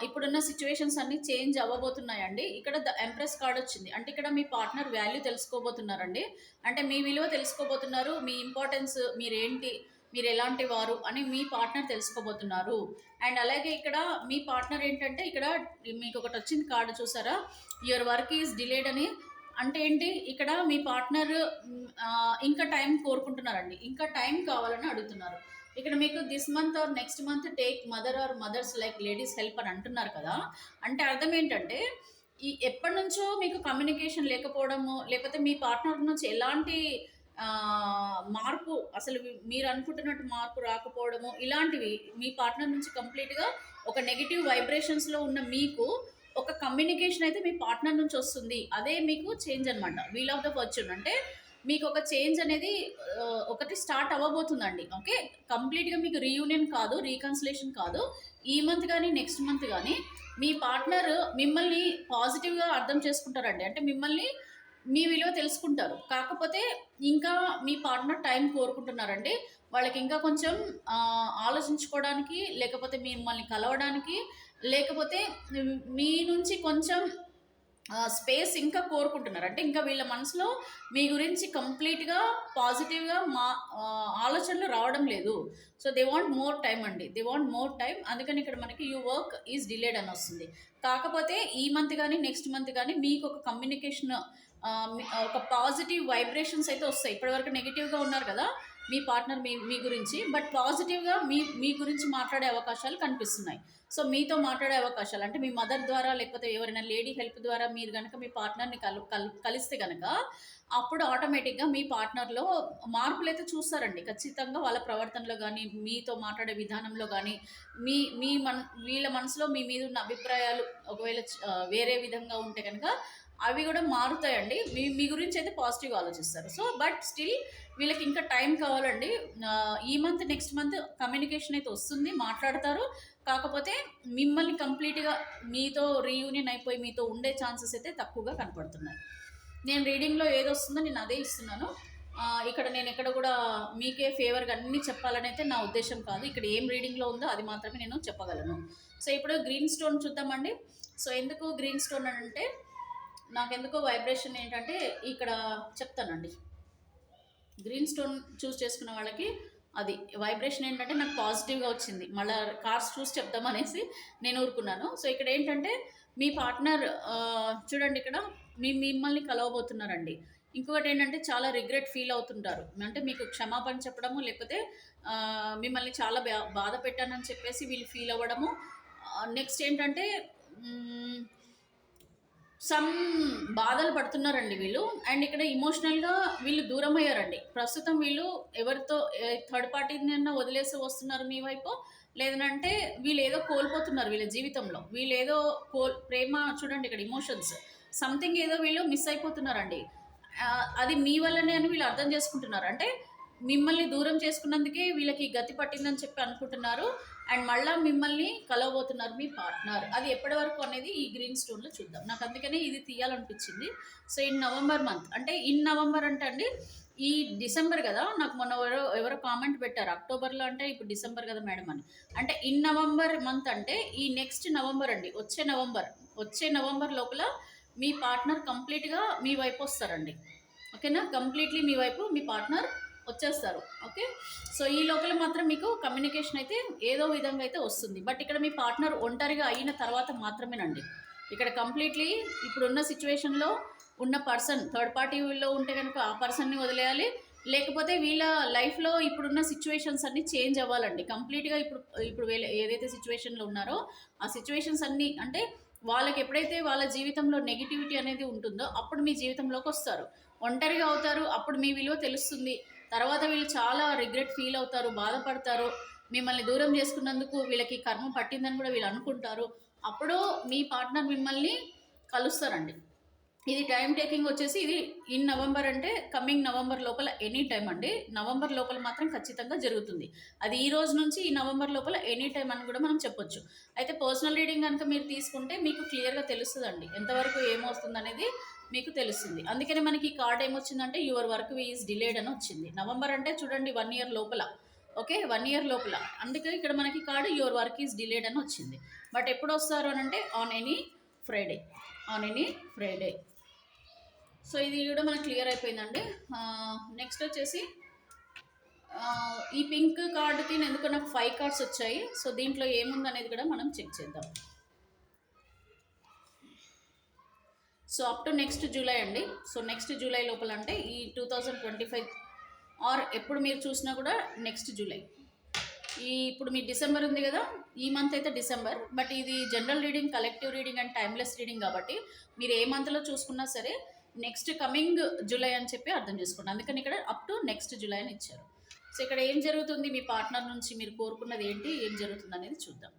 A: ఇప్పుడున్న సిచ్యువేషన్స్ అన్నీ చేంజ్ అవ్వబోతున్నాయండి. ఇక్కడ ద ఎంప్రెస్ కార్డ్ వచ్చింది, అంటే ఇక్కడ మీ పార్ట్నర్ వాల్యూ తెలుసుకోబోతున్నారండి. అంటే మీ విలువ తెలుసుకోబోతున్నారు, మీ ఇంపార్టెన్స్, మీరేంటి, మీరు ఎలాంటి వారు అని మీ పార్ట్నర్ తెలుసుకోబోతున్నారు. అండ్ అలాగే ఇక్కడ మీ పార్ట్నర్ ఏంటంటే, ఇక్కడ మీకు ఒకటి వచ్చింది కార్డు చూసారా, యువర్ వర్క్ ఈజ్ డిలేడ్ అని. అంటే ఏంటి, ఇక్కడ మీ పార్ట్నర్ ఇంకా టైం కోరుకుంటున్నారండి, ఇంకా టైం కావాలని అడుగుతున్నారు. ఇక్కడ మీకు this month or next month take mother or mothers like ladies help అని అంటున్నారు కదా. అంటే అర్థం ఏంటంటే, ఎప్పటి నుంచో మీకు కమ్యూనికేషన్ లేకపోవడము, లేకపోతే మీ పార్ట్నర్ నుంచి ఎలాంటి మార్పు, అసలు మీరు అనుకుంటున్నట్టు మార్పు రాకపోవడము, ఇలాంటివి మీ పార్ట్నర్ నుంచి కంప్లీట్గా ఒక నెగిటివ్ వైబ్రేషన్స్లో ఉన్న మీకు ఒక కమ్యూనికేషన్ అయితే మీ పార్ట్నర్ నుంచి వస్తుంది. అదే మీకు చేంజ్ అనమాట. వీల్ ఆఫ్ ద ఫార్చ్యూన్ అంటే మీకు ఒక చేంజ్ అనేది ఒకటి స్టార్ట్ అవ్వబోతుందండి. ఓకే, కంప్లీట్గా మీకు రీయూనియన్ కాదు, రీకన్సిలేషన్ కాదు. ఈ మంత్ కానీ నెక్స్ట్ మంత్ కానీ మీ పార్ట్నర్ మిమ్మల్ని పాజిటివ్గా అర్థం చేసుకుంటారండి. అంటే మిమ్మల్ని మీ విలువ తెలుసుకుంటారు. కాకపోతే ఇంకా మీ పార్ట్నర్ టైం కోరుకుంటున్నారండి. వాళ్ళకి ఇంకా కొంచెం ఆలోచించుకోవడానికి, లేకపోతే మిమ్మల్ని కలవడానికి, లేకపోతే మీ నుంచి కొంచెం స్పేస్ ఇంకా కోరుకుంటున్నారు. అంటే ఇంకా వీళ్ళ మనసులో మీ గురించి కంప్లీట్గా పాజిటివ్గా ఆలోచనలు రావడం లేదు. So they want more time అండి, దే వాంట్ మోర్ టైం. అందుకని ఇక్కడ మనకి యూ వర్క్ ఈజ్ డిలేడ్ అని వస్తుంది. కాకపోతే ఈ మంత్ కానీ నెక్స్ట్ మంత్ కానీ మీకు ఒక కమ్యూనికేషన్, ఒక పాజిటివ్ వైబ్రేషన్స్ అయితే వస్తాయి. ఇప్పటివరకు నెగిటివ్గా ఉన్నారు కదా మీ పార్ట్నర్ మీ గురించి, బట్ పాజిటివ్గా మీ గురించి మాట్లాడే అవకాశాలు కనిపిస్తున్నాయి. సో మీతో మాట్లాడే అవకాశాలు అంటే మీ మదర్ ద్వారా, లేకపోతే ఎవరైనా లేడీ హెల్ప్ ద్వారా మీరు కనుక మీ పార్ట్నర్ని కలిస్తే కనుక అప్పుడు ఆటోమేటిక్గా మీ పార్ట్నర్లో మార్పులు అయితే చూస్తారండి. ఖచ్చితంగా వాళ్ళ ప్రవర్తనలో కానీ, మీతో మాట్లాడే విధానంలో కానీ, వీళ్ళ మనసులో మీ మీద ఉన్న అభిప్రాయాలు ఒకవేళ వేరే విధంగా ఉంటే కనుక అవి కూడా మారుతాయండి. మీ గురించి అయితే పాజిటివ్గా ఆలోచిస్తారు. సో బట్ స్టిల్ వీళ్ళకి ఇంకా టైం కావాలండి. ఈ మంత్ నెక్స్ట్ మంత్ కమ్యూనికేషన్ అయితే వస్తుంది, మాట్లాడతారు. కాకపోతే మిమ్మల్ని కంప్లీట్గా మీతో రీయూనియన్ అయిపోయి మీతో ఉండే ఛాన్సెస్ అయితే తక్కువగా కనపడుతున్నాయి. నేను రీడింగ్లో ఏది వస్తుందో నేను అదే ఇస్తున్నాను. ఇక్కడ నేను ఎక్కడ కూడా మీకే ఫేవర్గా అన్నీ చెప్పాలని అయితే నా ఉద్దేశం కాదు. ఇక్కడ ఏం రీడింగ్లో ఉందో అది మాత్రమే నేను చెప్పగలను. సో ఇప్పుడు గ్రీన్ స్టోన్ చూద్దామండి. సో ఎందుకు గ్రీన్ స్టోన్ అని అంటే, నాకెందుకో వైబ్రేషన్ ఏంటంటే ఇక్కడ చెప్తానండి. గ్రీన్ స్టోన్ చూస్ చేసుకున్న వాళ్ళకి అది వైబ్రేషన్ ఏంటంటే నాకు పాజిటివ్గా వచ్చింది. మళ్ళీ కార్డ్స్ చూసి చెప్దామనేసి నేను ఊరుకున్నాను. సో ఇక్కడ ఏంటంటే మీ పార్ట్నర్ చూడండి, ఇక్కడ మిమ్మల్ని కలవబోతున్నారండి. ఇంకొకటి ఏంటంటే చాలా రిగ్రెట్ ఫీల్ అవుతుంటారు. అంటే మీకు క్షమాపణ చెప్పడము, లేకపోతే మిమ్మల్ని చాలా బాధ పెట్టానని చెప్పేసి వీళ్ళు ఫీల్ అవ్వడము. నెక్స్ట్ ఏంటంటే సమ్ బాధలు పడుతున్నారండి వీళ్ళు. అండ్ ఇక్కడ ఇమోషనల్గా వీళ్ళు దూరం అయ్యారండి. ప్రస్తుతం వీళ్ళు ఎవరితో థర్డ్ పార్టీని వదిలేసి వస్తున్నారు మీ వైపు, లేదంటే వీళ్ళు ఏదో కోల్పోతున్నారు వీళ్ళ జీవితంలో. వీళ్ళు ఏదో ప్రేమ చూడండి ఇక్కడ ఇమోషన్స్. సంథింగ్ ఏదో వీళ్ళు మిస్ అయిపోతున్నారండి. అది మీ వల్లనే అని వీళ్ళు అర్థం చేసుకుంటున్నారు. అంటే మిమ్మల్ని దూరం చేసుకున్నందుకే వీళ్ళకి గతి పట్టిందని చెప్పి అనుకుంటున్నారు. అండ్ మళ్ళీ మిమ్మల్ని కలవబోతున్నారు మీ పార్ట్నర్. అది ఎప్పటి వరకు అనేది ఈ గ్రీన్ స్టోన్లో చూద్దాం. నాకు అందుకనే ఇది తీయాలనిపించింది. సో ఇన్ నవంబర్ మంత్, అంటే ఇన్ నవంబర్ అంటే అండి ఈ డిసెంబర్ కదా, నాకు మొన్న ఎవరో కామెంట్ పెట్టారు అక్టోబర్లో అంటే ఇప్పుడు డిసెంబర్ కదా మేడం అని. అంటే ఇన్ నవంబర్ మంత్ అంటే ఈ నెక్స్ట్ నవంబర్ అండి, వచ్చే నవంబర్ లోపల మీ పార్ట్నర్ కంప్లీట్గా మీ వైపు వస్తారండి. ఓకేనా, కంప్లీట్లీ మీ వైపు మీ పార్ట్నర్ వచ్చేస్తారు. ఓకే, సో ఈ లోపల మాత్రం మీకు కమ్యూనికేషన్ అయితే ఏదో విధంగా అయితే వస్తుంది. బట్ ఇక్కడ మీ పార్ట్నర్ ఒంటరిగా అయిన తర్వాత మాత్రమేనండి. ఇక్కడ కంప్లీట్లీ ఇప్పుడున్న సిచ్యువేషన్లో ఉన్న పర్సన్ థర్డ్ పార్టీలో ఉంటే కనుక ఆ పర్సన్ని వదిలేయాలి. లేకపోతే వీళ్ళ లైఫ్లో ఇప్పుడున్న సిచ్యువేషన్స్ అన్నీ చేంజ్ అవ్వాలండి కంప్లీట్గా. ఇప్పుడు వీళ్ళు ఏదైతే సిచ్యువేషన్లో ఉన్నారో ఆ సిచ్యువేషన్స్ అన్నీ, అంటే వాళ్ళకి ఎప్పుడైతే వాళ్ళ జీవితంలో నెగిటివిటీ అనేది ఉంటుందో అప్పుడు మీ జీవితంలోకి వస్తారు. ఒంటరిగా అవుతారు, అప్పుడు మీ విలువ తెలుస్తుంది. తర్వాత వీళ్ళు చాలా రిగ్రెట్ ఫీల్ అవుతారు, బాధపడతారు. మిమ్మల్ని దూరం చేసుకున్నందుకు వీళ్ళకి కర్మ పట్టిందని కూడా వీళ్ళు అనుకుంటారు. అప్పుడు మీ పార్ట్నర్ మిమ్మల్ని కలుస్తారండి. ఇది టైం టేకింగ్ వచ్చేసి ఇది ఇన్ నవంబర్, అంటే కమింగ్ నవంబర్ లోపల ఎనీ టైం అండి. నవంబర్ లోపల మాత్రం ఖచ్చితంగా జరుగుతుంది. అది ఈ రోజు నుంచి ఈ నవంబర్ లోపల ఎనీ టైం అని కూడా మనం చెప్పొచ్చు. అయితే పర్సనల్ రీడింగ్ కనుక మీరు తీసుకుంటే మీకు క్లియర్గా తెలుస్తుందండి ఎంతవరకు ఏమొస్తుంది అనేది మీకు తెలుస్తుంది. అందుకని మనకి ఈ కార్డ్ ఏమొచ్చిందంటే యువర్ వర్క్ ఈజ్ డిలేడ్ అని వచ్చింది. నవంబర్ అంటే చూడండి 1 ఇయర్ లోపల. ఓకే, 1 ఇయర్ లోపల. అందుకే ఇక్కడ మనకి card your work is delayed అని వచ్చింది. బట్ ఎప్పుడు వస్తారు అని అంటే ఆన్ ఎనీ ఫ్రైడే. సో ఇది కూడా మనకు క్లియర్ అయిపోయిందండి. నెక్స్ట్ వచ్చేసి ఈ పింక్ కార్డుకి ఎందుకు నాకు 5 కార్డ్స్ వచ్చాయి. సో దీంట్లో ఏముంది అనేది కూడా మనం చెక్ చేద్దాం. So up to next July అండి. సో నెక్స్ట్ జూలై లోపల అంటే ఈ 2025 ఆర్ ఎప్పుడు మీరు చూసినా కూడా నెక్స్ట్ జూలై. ఇప్పుడు మీ డిసెంబర్ ఉంది కదా, ఈ మంత్ అయితే డిసెంబర్. బట్ ఇది general reading, collective reading and timeless reading కాబట్టి మీరు ఏ మంత్లో చూసుకున్నా సరే నెక్స్ట్ కమింగ్ జూలై అని చెప్పి అర్థం చేసుకోండి. అందుకని ఇక్కడ అప్ టు నెక్స్ట్ జూలై అని ఇచ్చారు. సో ఇక్కడ ఏం జరుగుతుంది, మీ పార్ట్నర్ నుంచి మీరు కోరుకున్నది ఏంటి, ఏం జరుగుతుంది అనేది చూద్దాం.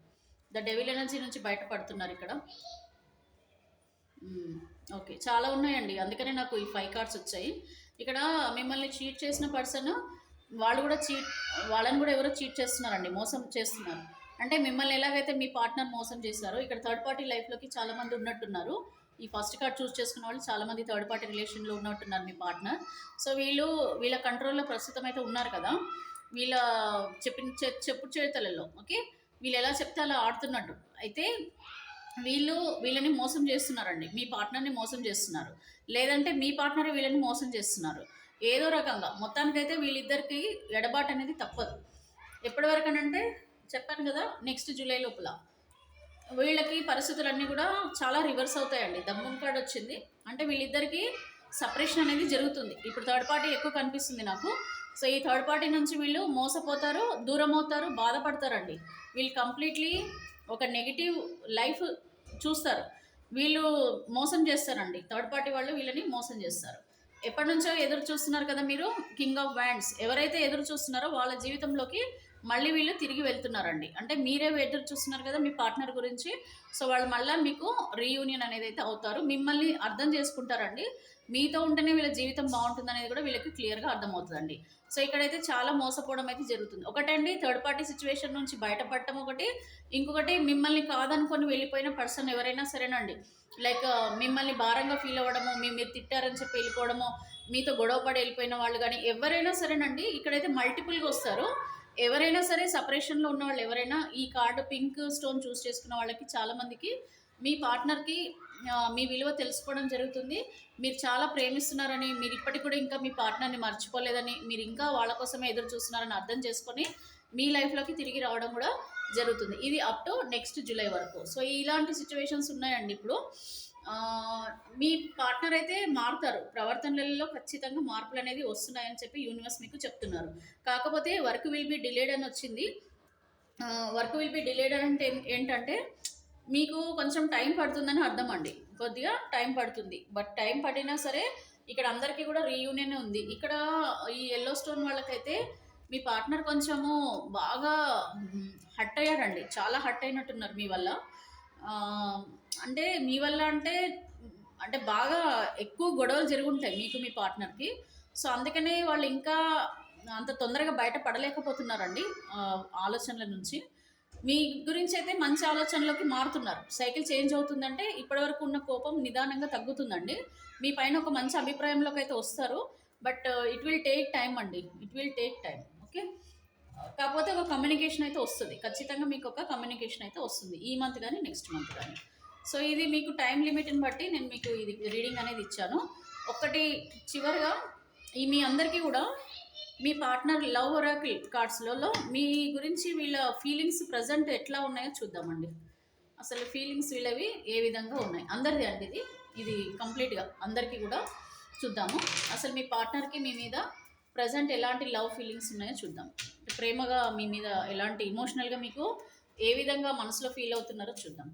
A: ద డెవిల్ ఎనర్జీ నుంచి బయటపడుతున్నారు ఇక్కడ. ఓకే, చాలా ఉన్నాయండి, అందుకనే నాకు ఈ 5 కార్డ్స్ వచ్చాయి. ఇక్కడ మిమ్మల్ని చీట్ చేసిన పర్సన్ వాళ్ళని కూడా ఎవరో చీట్ చేస్తున్నారండి, మోసం చేస్తున్నారు. అంటే మిమ్మల్ని ఎలాగైతే మీ పార్ట్నర్ మోసం చేశారో ఇక్కడ థర్డ్ పార్టీ లైఫ్లోకి చాలామంది ఉన్నట్టున్నారు. ఈ ఫస్ట్ కార్డ్ చూస్ చేసుకున్న వాళ్ళు చాలామంది థర్డ్ పార్టీ రిలేషన్లో ఉన్నట్టున్నారు మీ పార్ట్నర్. సో వీళ్ళ కంట్రోల్లో ప్రస్తుతం అయితే ఉన్నారు కదా, వీళ్ళ చెప్పు చేతలలో. ఓకే, వీళ్ళు ఎలా చెప్తే అలా ఆడుతున్నట్టు. అయితే వీళ్ళని మోసం చేస్తున్నారండి, మీ పార్ట్నర్ని మోసం చేస్తున్నారు. లేదంటే మీ పార్ట్నర్ వీళ్ళని మోసం చేస్తున్నారు. ఏదో రకంగా మొత్తానికైతే వీళ్ళిద్దరికి ఎడబాటు అనేది తప్పదు. ఎప్పటి వరకు అంటే చెప్పాను కదా, నెక్స్ట్ జూలై లోపల వీళ్ళకి పరిస్థితులన్నీ కూడా చాలా రివర్స్ అవుతాయండి. దమ్మం కార్డ్ వచ్చింది అంటే వీళ్ళిద్దరికి సపరేషన్ అనేది జరుగుతుంది. ఇప్పుడు థర్డ్ పార్టీ ఎక్కువ కనిపిస్తుంది నాకు. సో ఈ థర్డ్ పార్టీ నుంచి వీళ్ళు మోసపోతారు, దూరం అవుతారు, బాధపడతారండి. వీళ్ళు కంప్లీట్లీ ఒక నెగిటివ్ లైఫ్ చూస్తారు. వీళ్ళు మోసం చేస్తారండి, థర్డ్ పార్టీ వాళ్ళు వీళ్ళని మోసం చేస్తారు. ఎప్పటి నుంచో ఎదురు చూస్తున్నారు కదా మీరు, కింగ్ ఆఫ్ వ్యాండ్స్. ఎవరైతే ఎదురు చూస్తున్నారో వాళ్ళ జీవితంలోకి మళ్ళీ వీళ్ళు తిరిగి వెళ్తున్నారండి. అంటే మీరే ఎదురు చూస్తున్నారు కదా మీ పార్ట్నర్ గురించి. సో వాళ్ళు మళ్ళీ మీకు రీయూనియన్ అనేది అయితే అవుతారు, మిమ్మల్ని అర్థం చేసుకుంటారండి. మీతో ఉంటేనే వీళ్ళ జీవితం బాగుంటుంది అనేది కూడా వీళ్ళకి క్లియర్గా అర్థమవుతుందండి. సో ఇక్కడైతే చాలా మోసపోవడం అయితే జరుగుతుంది. ఒకటండి థర్డ్ పార్టీ సిచ్యువేషన్ నుంచి బయటపడటం ఒకటి, ఇంకొకటి మిమ్మల్ని కాదనుకొని వెళ్ళిపోయిన పర్సన్ ఎవరైనా సరేనండి, లైక్ మిమ్మల్ని భారంగా ఫీల్ అవ్వడము, మీరు తిట్టారని చెప్పి వెళ్ళిపోవడము, మీతో గొడవపడి వెళ్ళిపోయిన వాళ్ళు కానీ ఎవరైనా సరేనండి, ఇక్కడైతే మల్టిపుల్గా వస్తారు. ఎవరైనా సరే సపరేషన్లో ఉన్న వాళ్ళు ఎవరైనా ఈ కార్డు పింక్ స్టోన్ చూస్ చేసుకున్న వాళ్ళకి చాలామందికి మీ పార్ట్నర్కి మీ విలువ తెలుసుకోవడం జరుగుతుంది. మీరు చాలా ప్రేమిస్తున్నారని, మీరు ఇప్పటికి కూడా ఇంకా మీ పార్ట్నర్ని మర్చిపోలేదని, మీరు ఇంకా వాళ్ళ కోసమే ఎదురు చూస్తున్నారని అర్థం చేసుకొని మీ లైఫ్లోకి తిరిగి రావడం కూడా జరుగుతుంది. ఇది అప్ టు నెక్స్ట్ జూలై వరకు. సో ఇలాంటి సిచ్యువేషన్స్ ఉన్నాయండి. ఇప్పుడు మీ పార్ట్నర్ అయితే మారుతారు, ప్రవర్తనలలో ఖచ్చితంగా మార్పులు అనేది వస్తున్నాయని చెప్పి యూనివర్స్ మీకు చెప్తున్నారు. కాకపోతే వర్క్ విల్ బి డిలేడ్ అని వచ్చింది. వర్క్ విల్ బి డిలేడ్ అంటే ఏంటంటే మీకు కొంచెం టైం పడుతుందని అర్థం అండి, కొద్దిగా టైం పడుతుంది. బట్ టైం పడినా సరే ఇక్కడ అందరికీ కూడా రీయూనియన్ ఉంది. ఇక్కడ ఈ ఎల్లో స్టోన్ వాళ్ళకైతే మీ పార్ట్నర్ కొంచెము బాగా హట్ అయ్యారండి, చాలా హట్ అయినట్టున్నారు మీ వల్ల. అంటే మీ వల్ల అంటే అంటే బాగా ఎక్కువ గొడవలు జరుగుంటాయి మీకు మీ పార్ట్నర్కి. సో అందుకనే వాళ్ళు ఇంకా అంత తొందరగా బయట పడలేకపోతున్నారండి ఆలోచనల నుంచి. మీ గురించి అయితే మంచి ఆలోచనలోకి మారుతున్నారు. సైకిల్ చేంజ్ అవుతుందంటే ఇప్పటివరకు ఉన్న కోపం నిదానంగా తగ్గుతుందండి. మీ పైన ఒక మంచి అభిప్రాయంలోకి అయితే వస్తారు. But it will take time అండి. It will take time. Okay. కాకపోతే ఒక కమ్యూనికేషన్ అయితే వస్తుంది. ఖచ్చితంగా మీకు ఒక కమ్యూనికేషన్ అయితే వస్తుంది. ఈ మంత్ కానీ నెక్స్ట్ మంత్ కానీ. సో ఇది మీకు టైం లిమిట్ని బట్టి నేను మీకు ఇది రీడింగ్ అనేది ఇచ్చాను. ఒకటి చివరిగా ఈ మీ అందరికీ కూడా మీ పార్ట్నర్ లవ్ ఒరాకిల్ కార్డ్స్లలో మీ గురించి వీళ్ళ ఫీలింగ్స్ ప్రజెంట్ ఎట్లా ఉన్నాయో చూద్దామండి. అసలు ఫీలింగ్స్ వీళ్ళవి ఏ విధంగా ఉన్నాయి అందరిది అండి. ఇది కంప్లీట్గా అందరికీ కూడా చూద్దాము. అసలు మీ పార్ట్నర్కి మీ మీద ప్రజెంట్ ఎలాంటి లవ్ ఫీలింగ్స్ ఉన్నాయో చూద్దాం. ప్రేమగా మీ మీద ఎలాంటి ఇమోషనల్గా మీకు ఏ విధంగా మనసులో ఫీల్ అవుతున్నారో చూద్దాం.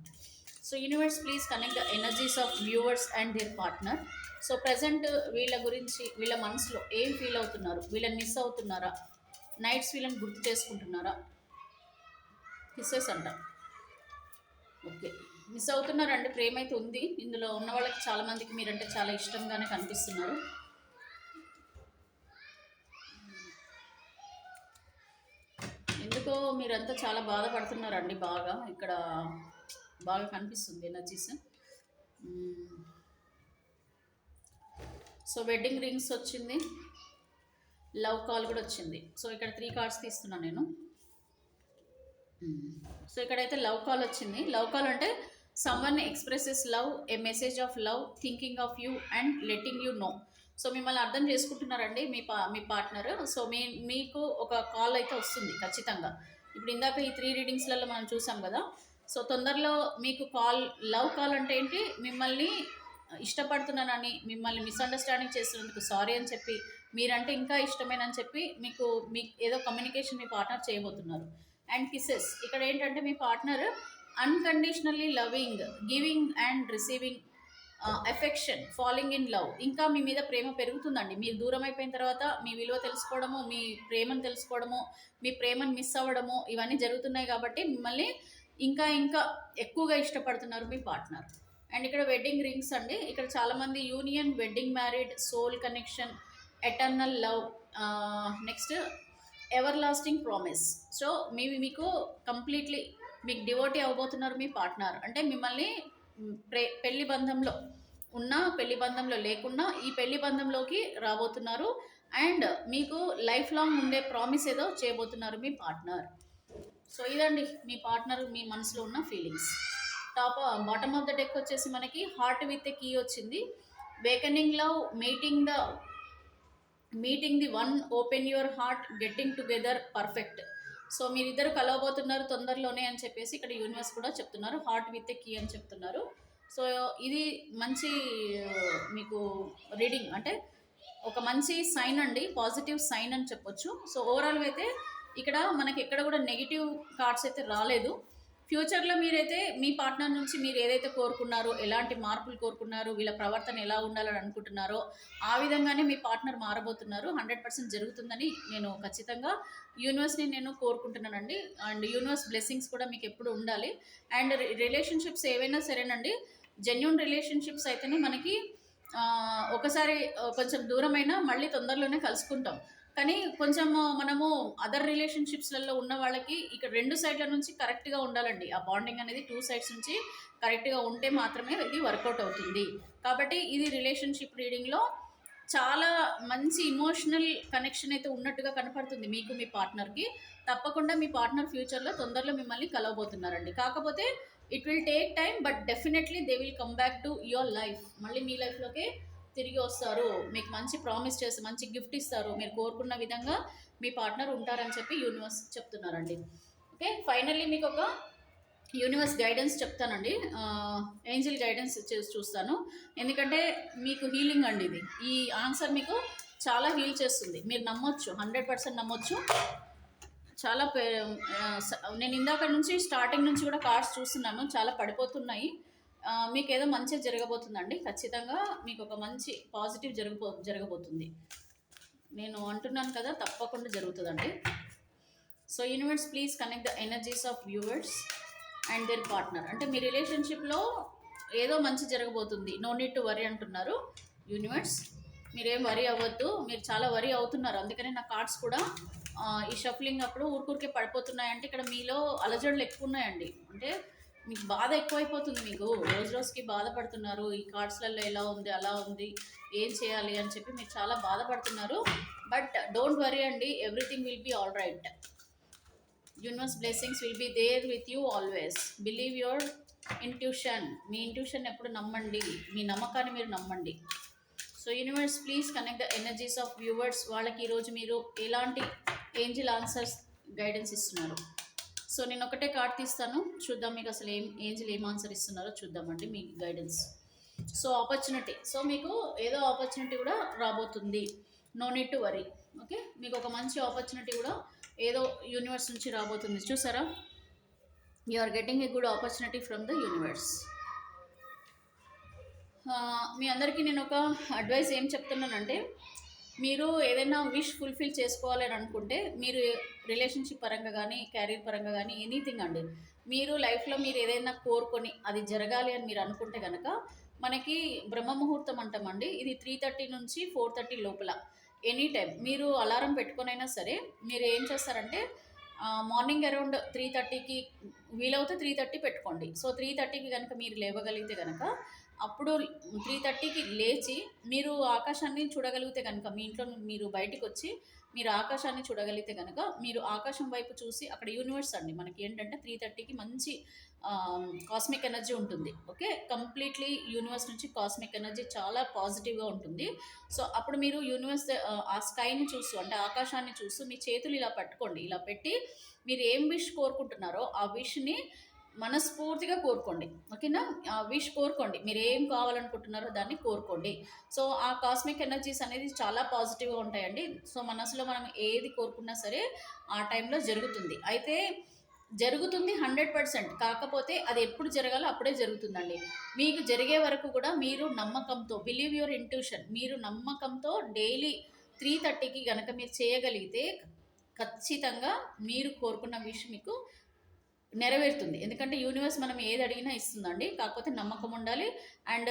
A: So universe please connect the energies of viewers and their partner. So present వీళ్ళ గురించి వీళ్ళ మనసులో ఏం ఫీల్ అవుతున్నారు? వీళ్ళని మిస్ అవుతున్నారా? నైట్స్ వీళ్ళని గుర్తు చేసుకుంటున్నారా? కిస్సెస్ అంట. Okay, miss అవుతున్నారండి. ప్రేమ అయితే ఉంది ఇందులో ఉన్న వాళ్ళకి. చాలామందికి మీరంటే చాలా ఇష్టంగానే కనిపిస్తున్నారు. ఎందుకో మీరంతా చాలా బాధపడుతున్నారండి. బాగా ఇక్కడ బాగా కనిపిస్తుంది ఎనర్జీస్. సో వెడ్డింగ్ రింగ్స్ వచ్చింది, లవ్ కాల్ కూడా వచ్చింది. సో ఇక్కడ 3 కార్డ్స్ తీస్తున్నాను నేను. సో ఇక్కడైతే లవ్ కాల్ వచ్చింది. లవ్ కాల్ అంటే someone expresses love, A message of love, thinking of you and letting you know. So మిమ్మల్ని అర్థం చేసుకుంటున్నారండి మీ పార్ట్నర్. సో మీకు ఒక కాల్ అయితే వస్తుంది ఖచ్చితంగా. ఇప్పుడు ఇందాక ఈ 3 రీడింగ్స్లలో మనం చూసాం కదా. సో తొందరలో మీకు లవ్ కాల్ అంటే ఏంటి? మిమ్మల్ని ఇష్టపడుతున్నానని, మిమ్మల్ని మిస్అండర్స్టాండింగ్ చేస్తున్నందుకు సారీ అని చెప్పి, మీరంటే ఇంకా ఇష్టమేనని చెప్పి మీకు ఏదో కమ్యూనికేషన్ మీ పార్ట్నర్ చేయబోతున్నారు. అండ్ కిసెస్ ఇక్కడ ఏంటంటే మీ partner unconditionally loving, giving and receiving affection, falling in love. ఇంకా మీ మీద ప్రేమ పెరుగుతుందండి. మీరు దూరం అయిపోయిన తర్వాత మీ విలువ తెలుసుకోవడము, మీ ప్రేమను తెలుసుకోవడము, మీ ప్రేమను మిస్ అవ్వడము ఇవన్నీ జరుగుతున్నాయి. కాబట్టి మిమ్మల్ని ఇంకా ఇంకా ఎక్కువగా ఇష్టపడుతున్నారు మీ పార్ట్నర్. అండ్ ఇక్కడ వెడ్డింగ్ రింగ్స్ అండి. ఇక్కడ చాలామంది union, wedding, married, soul connection, eternal love, next everlasting promise. So మీకు కంప్లీట్లీ మీకు డివోటీ అవ్వబోతున్నారు మీ పార్ట్నర్. అంటే మిమ్మల్ని పెళ్లి బంధంలో ఉన్న, పెళ్లి బంధంలో లేకున్నా ఈ పెళ్లి బంధంలోకి రాబోతున్నారు. అండ్ మీకు లైఫ్ లాంగ్ ఉండే ప్రామిస్ ఏదో చేయబోతున్నారు మీ పార్ట్నర్. సో ఇదండి మీ పార్ట్నర్ మీ మనసులో ఉన్న feelings. Bottom of the deck వచ్చేసి మనకి హార్ట్ విత్ కీ వచ్చింది. Awakening love, meeting the one, open your heart, getting together, perfect. So మీరిద్దరు కలవబోతున్నారు తొందరలోనే అని చెప్పేసి ఇక్కడ యూనివర్స్ కూడా చెప్తున్నారు. హార్ట్ విత్ కీ అని చెప్తున్నారు. సో ఇది మంచి మీకు రీడింగ్, అంటే ఒక మంచి సైన్ అండి, పాజిటివ్ సైన్ అని చెప్పొచ్చు. సో ఓవరాల్గా అయితే ఇక్కడ మనకి ఎక్కడ కూడా నెగిటివ్ కార్డ్స్ అయితే రాలేదు. ఫ్యూచర్లో మీరైతే మీ పార్ట్నర్ నుంచి మీరు ఏదైతే కోరుకున్నారో, ఎలాంటి మార్పులు కోరుకున్నారో, వీళ్ళ ప్రవర్తన ఎలా ఉండాలని అనుకుంటున్నారో ఆ విధంగానే మీ పార్ట్నర్ మారబోతున్నారు. 100% జరుగుతుందని నేను ఖచ్చితంగా యూనివర్స్ని నేను కోరుకుంటున్నానండి. అండ్ యూనివర్స్ బ్లెస్సింగ్స్ కూడా మీకు ఎప్పుడు ఉండాలి. అండ్ రిలేషన్షిప్స్ ఏవైనా సరేనండి, జెన్యూన్ రిలేషన్షిప్స్ అయితేనే మనకి ఒకసారి కొంచెం దూరమైనా మళ్ళీ తొందరలోనే కలుసుకుంటాం. కానీ కొంచెం మనము అదర్ రిలేషన్షిప్స్లలో ఉన్న వాళ్ళకి ఇక్కడ 2 సైడ్ల నుంచి కరెక్ట్గా ఉండాలండి. ఆ బాండింగ్ అనేది 2 సైడ్స్ నుంచి కరెక్ట్గా ఉంటే మాత్రమే ఇది వర్కౌట్ అవుతుంది. కాబట్టి ఇది రిలేషన్షిప్ రీడింగ్లో చాలా మంచి ఇమోషనల్ కనెక్షన్ అయితే ఉన్నట్టుగా కనపడుతుంది మీకు మీ పార్ట్నర్కి. తప్పకుండా మీ పార్ట్నర్ ఫ్యూచర్లో తొందరలో మిమ్మల్ని కలవబోతున్నారండి. కాకపోతే it will take time, but definitely they will come back to your life. మళ్ళీ మీ లైఫ్లోకి తిరిగి వస్తారు. మీకు మంచి ప్రామిస్ చేసి మంచి గిఫ్ట్ ఇస్తారు. మీరు కోరుకున్న విధంగా మీ పార్ట్నర్ ఉంటారని చెప్పి యూనివర్స్ చెప్తున్నారండి. ఓకే, ఫైనల్లీ మీకు ఒక యూనివర్స్ గైడెన్స్ చెప్తానండి. ఏంజిల్ గైడెన్స్ చూస్తాను, ఎందుకంటే మీకు హీలింగ్ అండి ఇది. ఈ ఆన్సర్ మీకు చాలా హీల్ చేస్తుంది. మీరు నమ్మొచ్చు, 100% నమ్మొచ్చు. చాలా నేను ఇందాక నుంచి స్టార్టింగ్ నుంచి కూడా కార్డ్స్ చూస్తున్నాను, చాలా పడిపోతున్నాయి. మీకు ఏదో మంచి జరగబోతుందండి. ఖచ్చితంగా మీకు ఒక మంచి పాజిటివ్ జరగబోతుంది. నేను అంటున్నాను కదా, తప్పకుండా జరుగుతుందండి. So universe please connect the energies of viewers and their partner. అంటే మీ రిలేషన్షిప్లో ఏదో మంచి జరగబోతుంది, నో నీడ్ టు వరీ అంటున్నారు యూనివర్స్. మీరేం వరీ అవ్వద్దు, మీరు చాలా వరీ అవుతున్నారు. అందుకనే నా కార్డ్స్ కూడా ఈ షఫ్లింగ్ అప్పుడు ఊరికే పడిపోతున్నాయంటే ఇక్కడ మీలో అలజడులు ఎక్కువ ఉన్నాయండి. అంటే మీకు బాధ ఎక్కువైపోతుంది, మీకు రోజు రోజుకి బాధపడుతున్నారు. ఈ కార్డ్స్లలో ఎలా ఉంది అలా ఉంది, ఏం చేయాలి అని చెప్పి మీరు చాలా బాధపడుతున్నారు. బట్ డోంట్ వరీ అండి, everything will be all right. Universe blessings will be there with you always. Believe your intuition. మీ ఇంట్యూషన్ ఎప్పుడు నమ్మండి, మీ నమ్మకాన్ని మీరు నమ్మండి. So universe please connect the energies of viewers. వాళ్ళకి ఈరోజు మీరు ఎలాంటి ఏంజిల్ ఆన్సర్స్ గైడెన్స్ ఇస్తున్నారు. సో నేను ఒకటే కార్డ్ తీస్తాను, చూద్దాం మీకు అసలు ఏంజిల్ ఏం ఆన్సర్ ఇస్తున్నారో చూద్దామండి మీ గైడెన్స్. సో ఆపర్చునిటీ, సో మీకు ఏదో ఆపర్చునిటీ కూడా రాబోతుంది, no need to worry. Okay, మీకు ఒక మంచి ఆపర్చునిటీ కూడా ఏదో యూనివర్స్ నుంచి రాబోతుంది. చూసారా, you are getting a good opportunity from the universe. మీ అందరికీ నేను ఒక అడ్వైస్ ఏం చెప్తున్నానంటే, మీరు ఏదైనా విష్ ఫుల్ఫిల్ చేసుకోవాలని అనుకుంటే, మీరు రిలేషన్షిప్ పరంగా కానీ క్యారియర్ పరంగా కానీ ఎనీథింగ్ అండి, మీరు లైఫ్లో మీరు ఏదైనా కోరుకొని అది జరగాలి అని మీరు అనుకుంటే కనుక, మనకి బ్రహ్మ ముహూర్తం అంటామండి, ఇది 3:30 నుంచి 4:30 లోపల ఎనీ టైం మీరు అలారం పెట్టుకొనైనా సరే మీరు ఏం చేస్తారంటే, మార్నింగ్ అరౌండ్ 3:30కి వీలవుతే 3:30 పెట్టుకోండి. సో 3:30కి కనుక మీరు లేవగలిగితే కనుక, అప్పుడు 3:30కి లేచి మీరు ఆకాశాన్ని చూడగలిగితే కనుక, మీ ఇంట్లో మీరు బయటికి వచ్చి మీరు ఆకాశాన్ని చూడగలిగితే కనుక, మీరు ఆకాశం వైపు చూసి అక్కడ యూనివర్స్ అండి మనకి ఏంటంటే 3:30కి మంచి కాస్మిక్ ఎనర్జీ ఉంటుంది. ఓకే, కంప్లీట్లీ యూనివర్స్ నుంచి కాస్మిక్ ఎనర్జీ చాలా పాజిటివ్గా ఉంటుంది. సో అప్పుడు మీరు యూనివర్స్ ఆ స్కైని చూస్తూ, అంటే ఆకాశాన్ని చూస్తూ మీ చేతులు ఇలా పట్టుకోండి. ఇలా పెట్టి మీరు ఏం విష్ కోరుకుంటున్నారో ఆ విష్ని మనస్ఫూర్తిగా కోరుకోండి. ఓకేనా, ఆ విష్ కోరుకోండి, మీరు ఏం కావాలనుకుంటున్నారో దాన్ని కోరుకోండి. సో ఆ కాస్మిక్ ఎనర్జీస్ అనేది చాలా పాజిటివ్గా ఉంటాయండి. సో మనసులో మనం ఏది కోరుకున్నా సరే ఆ టైంలో జరుగుతుంది. అయితే జరుగుతుంది 100%, కాకపోతే అది ఎప్పుడు జరగాలో అప్పుడే జరుగుతుందండి. మీకు జరిగే వరకు కూడా మీరు నమ్మకంతో, బిలీవ్ యువర్ ఇంట్యూషన్, మీరు నమ్మకంతో డైలీ 3:30కి కనుక మీరు చేయగలిగితే ఖచ్చితంగా మీరు కోరుకున్న విషయం మీకు నెరవేరుతుంది. ఎందుకంటే యూనివర్స్ మనం ఏది అడిగినా ఇస్తుందండి, కాకపోతే నమ్మకం ఉండాలి. అండ్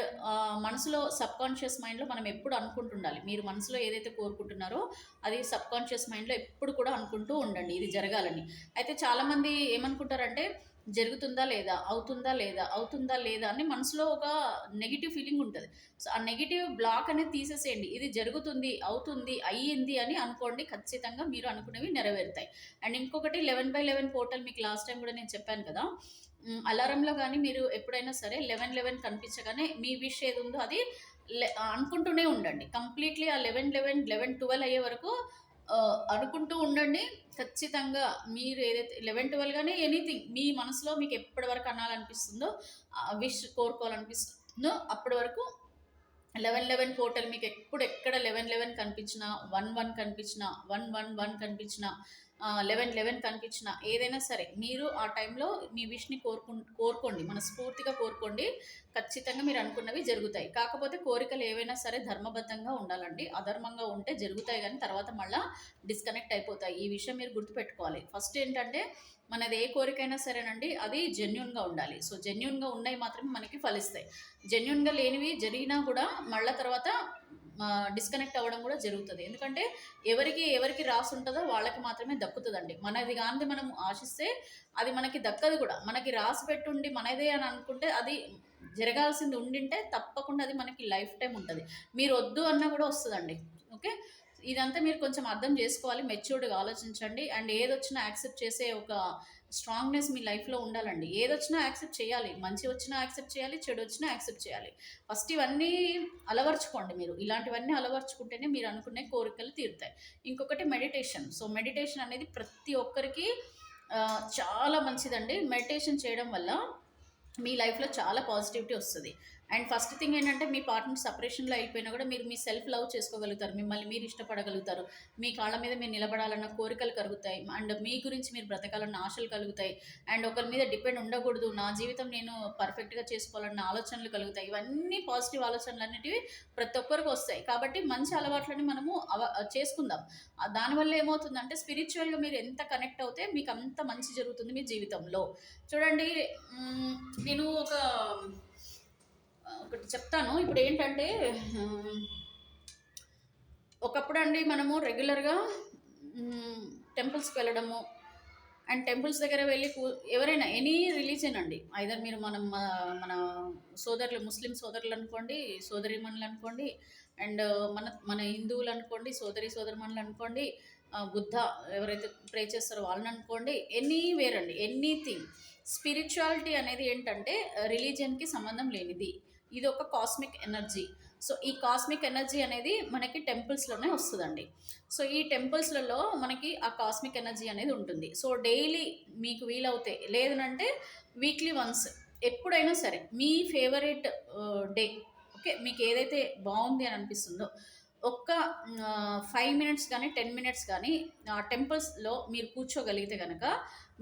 A: మనసులో సబ్కాన్షియస్ మైండ్లో మనం ఎప్పుడు అనుకుంటుండాలి, మీరు మనసులో ఏదైతే కోరుకుంటున్నారో అది సబ్కాన్షియస్ మైండ్లో ఎప్పుడు కూడా అనుకుంటూ ఉండండి ఇది జరగాలని. అయితే చాలామంది ఏమనుకుంటారంటే, జరుగుతుందా లేదా, అవుతుందా లేదా, అవుతుందా లేదా అని మనసులో ఒక నెగిటివ్ ఫీలింగ్ ఉంటుంది. సో ఆ నెగిటివ్ బ్లాక్ అనేది తీసేసేయండి, ఇది జరుగుతుంది, అవుతుంది, అయ్యింది అని అనుకోండి, ఖచ్చితంగా మీరు అనుకునేవి నెరవేరుతాయి. అండ్ ఇంకొకటి 11/11 పోర్టల్, మీకు లాస్ట్ టైం కూడా నేను చెప్పాను కదా, అలారంలో కానీ మీరు ఎప్పుడైనా సరే 11:11 కనిపించగానే మీ విష్ ఏది ఉందో అది అనుకుంటూనే ఉండండి. కంప్లీట్లీ ఆ 11:11 11:12 అయ్యే వరకు అనుకుంటూ ఉండండి. ఖచ్చితంగా మీరు ఏదైతే 11-12 కానీ ఎనీథింగ్ మీ మనసులో మీకు ఎప్పటి వరకు అనాలనిపిస్తుందో, విష్ కోరుకోవాలనిపిస్తుందో అప్పటి వరకు 11:11 పోర్టల్ మీకు ఎప్పుడు ఎక్కడ 11:11 కనిపించినా, 1:1 కనిపించినా, 1:1:1 కనిపించినా, 11:11 కనిపించినా, ఏదైనా సరే మీరు ఆ టైంలో మీ విష్ని కోరుకోండి, మనస్ఫూర్తిగా కోరుకోండి. ఖచ్చితంగా మీరు అనుకున్నవి జరుగుతాయి. కాకపోతే కోరికలు ఏవైనా సరే ధర్మబద్ధంగా ఉండాలండి, అధర్మంగా ఉంటే జరుగుతాయి కానీ తర్వాత మళ్ళీ డిస్కనెక్ట్ అయిపోతాయి. ఈ విషయం మీరు గుర్తుపెట్టుకోవాలి. ఫస్ట్ ఏంటంటే, మనది ఏ కోరికైనా సరేనండి అది జెన్యున్గా ఉండాలి. సో జెన్యున్గా ఉన్నవి మాత్రమే మనకి ఫలిస్తాయి. జెన్యున్గా లేనివి జరిగినా కూడా మళ్ళీ తర్వాత డిస్కనెక్ట్ అవ్వడం కూడా జరుగుతుంది. ఎందుకంటే ఎవరికి ఎవరికి రాసి ఉంటుందో వాళ్ళకి మాత్రమే దక్కుతుందండి. మనది కానీ మనం ఆశిస్తే అది మనకి దక్కదు కూడా. మనకి రాసి పెట్టుండి మనదే అని అనుకుంటే, అది జరగాల్సింది ఉండింటే తప్పకుండా అది మనకి లైఫ్ టైం ఉంటుంది. మీరు వద్దు అన్నా కూడా వస్తుందండి. ఓకే, ఇదంతా మీరు కొంచెం అర్థం చేసుకోవాలి, మెచ్యూర్డ్గా ఆలోచించండి. అండ్ ఏదొచ్చినా యాక్సెప్ట్ చేసే ఒక స్ట్రాంగ్నెస్ మీ లైఫ్లో ఉండాలండి. ఏదొచ్చినా యాక్సెప్ట్ చేయాలి, మంచి వచ్చినా యాక్సెప్ట్ చేయాలి, చెడు వచ్చినా యాక్సెప్ట్ చేయాలి. ఫస్ట్ ఇవన్నీ అలవర్చుకోండి. మీరు ఇలాంటివన్నీ అలవర్చుకుంటేనే మీరు అనుకునే కోరికలు తీరుతాయి. ఇంకొకటి మెడిటేషన్. సో మెడిటేషన్ అనేది ప్రతి ఒక్కరికి చాలా మంచిదండి. మెడిటేషన్ చేయడం వల్ల మీ లైఫ్లో చాలా పాజిటివిటీ వస్తుంది. అండ్ ఫస్ట్ థింగ్ ఏంటంటే, మీ పార్ట్నర్ సపరేషన్లో అయిపోయినా కూడా మీరు మీ సెల్ఫ్ లవ్ చేసుకోగలుగుతారు, మిమ్మల్ని మీరు ఇష్టపడగలుగుతారు, మీ కాళ్ళ మీద మీరు నిలబడాలన్న కోరికలు కలుగుతాయి. అండ్ మీ గురించి మీరు బ్రతకాలన్న ఆశలు కలుగుతాయి. అండ్ ఒకరి మీద డిపెండ్ ఉండకూడదు, నా జీవితం నేను పర్ఫెక్ట్గా చేసుకోవాలన్న ఆలోచనలు కలుగుతాయి. ఇవన్నీ పాజిటివ్ ఆలోచనలు అనేటివి ప్రతి ఒక్కరికి వస్తాయి. కాబట్టి మంచి అలవాట్లని మనము చేసుకుందాం. దానివల్ల ఏమవుతుందంటే, స్పిరిచువల్గా మీరు ఎంత కనెక్ట్ అవుతే మీకు అంత మంచి జరుగుతుంది మీ జీవితంలో. చూడండి, నేను ఒక ఒకటి చెప్తాను. ఇప్పుడు ఏంటంటే ఒకప్పుడు అండి మనము రెగ్యులర్గా టెంపుల్స్కి వెళ్ళడము అండ్ టెంపుల్స్ దగ్గర వెళ్ళి ఎవరైనా ఎనీ రిలీజన్ అండి, ఐదర్ మీరు మనం మన సోదరులు ముస్లిం సోదరులు అనుకోండి, సోదరిమణులు అనుకోండి, అండ్ మన మన హిందువులు అనుకోండి, సోదరిమణులు అనుకోండి, బుద్ధ ఎవరైతే ప్రే చేస్తారో వాళ్ళని అనుకోండి, ఎనీవేర్ అండి, ఎనీథింగ్. స్పిరిచువాలిటీ అనేది ఏంటంటే రిలీజియన్కి సంబంధం లేనిది. ఇది ఒక కాస్మిక్ ఎనర్జీ. సో ఈ కాస్మిక్ ఎనర్జీ అనేది మనకి టెంపుల్స్లోనే వస్తుందండి. సో ఈ టెంపుల్స్లలో మనకి ఆ కాస్మిక్ ఎనర్జీ అనేది ఉంటుంది. సో డైలీ మీకు వీలవుతే, లేదనంటే వీక్లీ వన్స్, ఎప్పుడైనా సరే మీ ఫేవరెట్ డే, ఓకే, మీకు ఏదైతే బాగుంది అని అనిపిస్తుందో ఒక్క 5 మినిట్స్ కానీ 10 మినిట్స్ కానీ ఆ టెంపుల్స్లో మీరు కూర్చోగలిగితే కనుక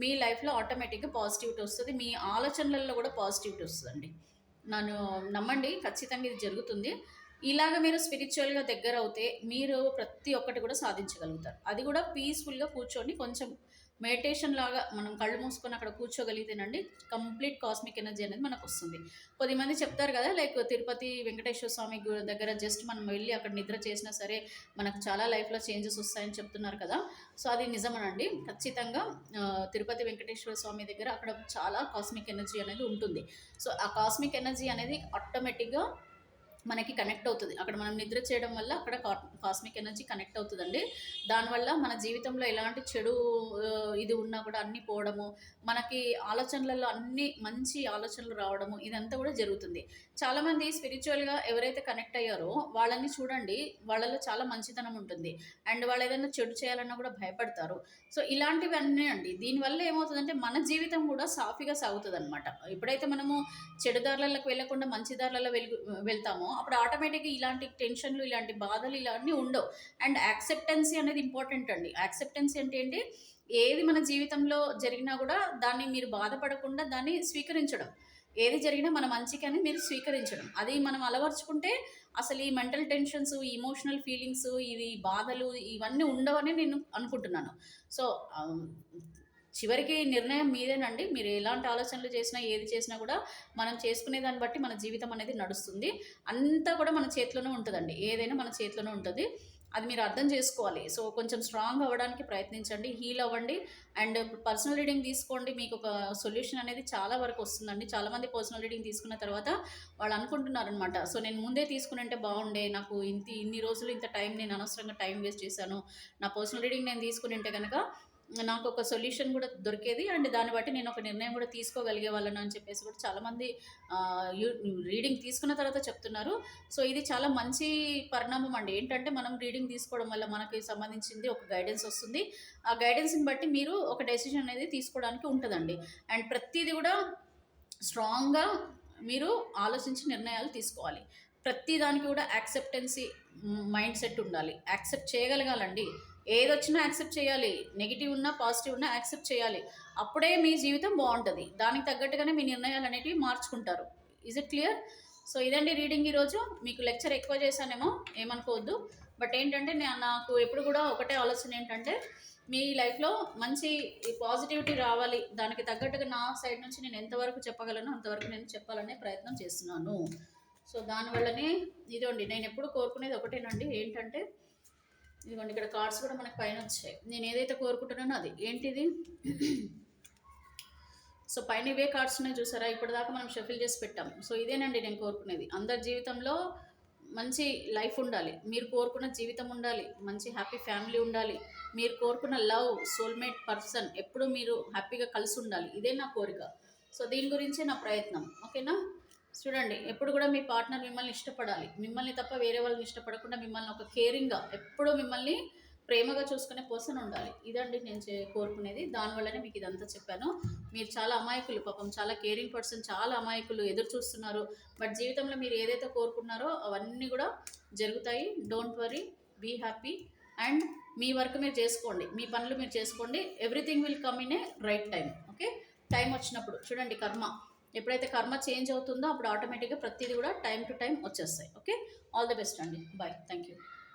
A: మీ లైఫ్లో ఆటోమేటిక్గా పాజిటివిటీ వస్తుంది. మీ ఆలోచనలలో కూడా పాజిటివిటీ వస్తుందండి. నన్ను నమ్మండి, ఖచ్చితంగా ఇది జరుగుతుంది. ఇలాగ మీరు స్పిరిచువల్గా దగ్గర అవుతే మీరు ప్రతి ఒక్కటి కూడా సాధించగలుగుతారు. అది కూడా పీస్ఫుల్గా కూర్చొని కొంచెం మెడిటేషన్ లాగా మనం కళ్ళు మూసుకొని అక్కడ కూర్చోగలిగితేనండి కంప్లీట్ కాస్మిక్ ఎనర్జీ అనేది మనకు వస్తుంది. కొద్దిమంది చెప్తారు కదా, లైక్ తిరుపతి వెంకటేశ్వర స్వామి దగ్గర జస్ట్ మనం వెళ్ళి అక్కడ నిద్ర చేసినా సరే మనకు చాలా లైఫ్లో చేంజెస్ వస్తాయని చెప్తున్నారు కదా. సో అది నిజమనండి. ఖచ్చితంగా తిరుపతి వెంకటేశ్వర స్వామి దగ్గర అక్కడ చాలా కాస్మిక్ ఎనర్జీ అనేది ఉంటుంది. సో ఆ కాస్మిక్ ఎనర్జీ అనేది ఆటోమేటిక్గా మనకి కనెక్ట్ అవుతుంది. అక్కడ మనం నిద్ర చేయడం వల్ల అక్కడ కాస్మిక్ ఎనర్జీ కనెక్ట్ అవుతుందండి. దానివల్ల మన జీవితంలో ఎలాంటి చెడు ఇది ఉన్నా కూడా అన్నీ పోవడము, మనకి ఆలోచనలలో అన్ని మంచి ఆలోచనలు రావడము, ఇదంతా కూడా జరుగుతుంది. చాలామంది స్పిరిచువల్గా ఎవరైతే కనెక్ట్ అయ్యారో వాళ్ళని చూడండి, వాళ్ళలో చాలా మంచితనం ఉంటుంది. అండ్ వాళ్ళు ఏదైనా చెడు చేయాలన్నా కూడా భయపడతారు. సో ఇలాంటివన్నీ అండి. దీనివల్ల ఏమవుతుందంటే మన జీవితం కూడా సాఫీగా సాగుతుంది అనమాట. ఎప్పుడైతే మనము చెడు దారులకు వెళ్ళకుండా మంచి దారులలో వెళ్తామో అప్పుడు ఆటోమేటిక్గా ఇలాంటి టెన్షన్లు, ఇలాంటి బాధలు ఇలాంటివి ఉండవు. అండ్ యాక్సెప్టెన్సీ అనేది ఇంపార్టెంట్ అండి. యాక్సెప్టెన్సీ అంటే ఏంటి, ఏది మన జీవితంలో జరిగినా కూడా దాన్ని మీరు బాధపడకుండా దాన్ని స్వీకరించడం. ఏది జరిగినా మన మంచికి అని మీరు స్వీకరించడం, అది మనం అలవర్చుకుంటే అసలు ఈ మెంటల్ టెన్షన్స్, ఈ ఇమోషనల్ ఫీలింగ్స్, ఇవి బాధలు ఇవన్నీ ఉండవని నేను అనుకుంటున్నాను. సో చివరికి నిర్ణయం మీదేనండి. మీరు ఎలాంటి ఆలోచనలు చేసినా, ఏది చేసినా కూడా మనం చేసుకునే దాన్ని బట్టి మన జీవితం అనేది నడుస్తుంది. అంతా కూడా మన చేతిలోనే ఉంటుందండి. ఏదైనా మన చేతిలోనే ఉంటుంది. అది మీరు అర్థం చేసుకోవాలి. సో కొంచెం స్ట్రాంగ్ అవ్వడానికి ప్రయత్నించండి, హీల్ అవ్వండి. అండ్ పర్సనల్ రీడింగ్ తీసుకోండి, మీకు ఒక సొల్యూషన్ అనేది చాలా వరకు వస్తుందండి. చాలామంది పర్సనల్ రీడింగ్ తీసుకున్న తర్వాత వాళ్ళు అనుకుంటున్నారనమాట, సో నేను ముందే తీసుకుని బాగుండే, నాకు ఇన్ని రోజులు ఇంత టైం నేను అనవసరంగా టైం వేస్ట్ చేశాను, నా పర్సనల్ రీడింగ్ నేను తీసుకుని కనుక నాకు ఒక సొల్యూషన్ కూడా దొరికేది, అండ్ దాన్ని బట్టి నేను ఒక నిర్ణయం కూడా తీసుకోగలిగే వాళ్ళను అని చెప్పేసి కూడా చాలామంది రీడింగ్ తీసుకున్న తర్వాత చెప్తున్నారు. సో ఇది చాలా మంచి పరిణామం అండి. ఏంటంటే మనం రీడింగ్ తీసుకోవడం వల్ల మనకి సంబంధించింది ఒక గైడెన్స్ వస్తుంది. ఆ గైడెన్స్ని బట్టి మీరు ఒక డెసిషన్ అనేది తీసుకోవడానికి ఉంటుందండి. అండ్ ప్రతిదీ కూడా స్ట్రాంగ్గా మీరు ఆలోచించి నిర్ణయాలు తీసుకోవాలి. ప్రతి దానికి కూడా యాక్సెప్టెన్సీ మైండ్ సెట్ ఉండాలి. యాక్సెప్ట్ చేయగలగాలండి. ఏదొచ్చినా యాక్సెప్ట్ చేయాలి. నెగిటివ్ ఉన్నా పాజిటివ్ ఉన్నా యాక్సెప్ట్ చేయాలి. అప్పుడే మీ జీవితం బాగుంటుంది. దానికి తగ్గట్టుగానే మీ నిర్ణయాలు అనేటివి మార్చుకుంటారు. Is it clear? సో ఇదండి రీడింగ్ ఈరోజు. మీకు లెక్చర్ ఎక్కువ చేశానేమో, ఏమనుకోవద్దు. బట్ ఏంటంటే నాకు ఎప్పుడు కూడా ఒకటే ఆలోచన ఏంటంటే మీ లైఫ్లో మంచి పాజిటివిటీ రావాలి. దానికి తగ్గట్టుగా నా సైడ్ నుంచి నేను ఎంతవరకు చెప్పగలను అంతవరకు నేను చెప్పాలనే ప్రయత్నం చేస్తున్నాను. సో దానివల్లనే ఇదండి నేను ఎప్పుడు కోరుకునేది ఒకటేనండి, ఏంటంటే ఇదిగోండి ఇక్కడ కార్డ్స్ కూడా మనకు పైన వచ్చాయి. నేను ఏదైతే కోరుకుంటున్నానో అది ఏంటిది. సో పైన ఇవే కార్డ్స్ ఉన్నాయి చూసారా, ఇప్పటిదాకా మనం షఫిల్ చేసి పెట్టాం. సో ఇదేనండి నేను కోరుకునేది. అందరి జీవితంలో మంచి లైఫ్ ఉండాలి, మీరు కోరుకున్న జీవితం ఉండాలి, మంచి హ్యాపీ ఫ్యామిలీ ఉండాలి, మీరు కోరుకున్న లవ్ సోల్మేట్ పర్సన్ ఎప్పుడు మీరు హ్యాపీగా కలిసి ఉండాలి. ఇదే నా కోరిక. సో దీని గురించే నా ప్రయత్నం. ఓకేనా? చూడండి, ఎప్పుడు కూడా మీ పార్ట్నర్ మిమ్మల్ని ఇష్టపడాలి. మిమ్మల్ని తప్ప వేరే వాళ్ళని ఇష్టపడకుండా మిమ్మల్ని ఒక కేరింగ్గా ఎప్పుడూ మిమ్మల్ని ప్రేమగా చూసుకునే పర్సన్ ఉండాలి. ఇదండి నేను కోరుకునేది. దానివల్లనే మీకు ఇదంతా చెప్పాను. మీరు చాలా అమాయకులు, పాపం చాలా కేరింగ్ పర్సన్, చాలా అమాయకులు, ఎదురు చూస్తున్నారు. బట్ జీవితంలో మీరు ఏదైతే కోరుకున్నారో అవన్నీ కూడా జరుగుతాయి. Don't worry, be happy. And మీ వర్క్ మీరు చేసుకోండి, మీ పనులు మీరు చేసుకోండి. Everything will come in a right time. Okay, time వచ్చినప్పుడు చూడండి, కర్మ ఎప్పుడైతే కర్మ చేంజ్ అవుతుందో అప్పుడు ఆటోమేటిక్గా ప్రతిదీ కూడా టైం టు టైం వచ్చేస్తాయి. ఓకే, ఆల్ ది బెస్ట్ అండి. Bye, thank you.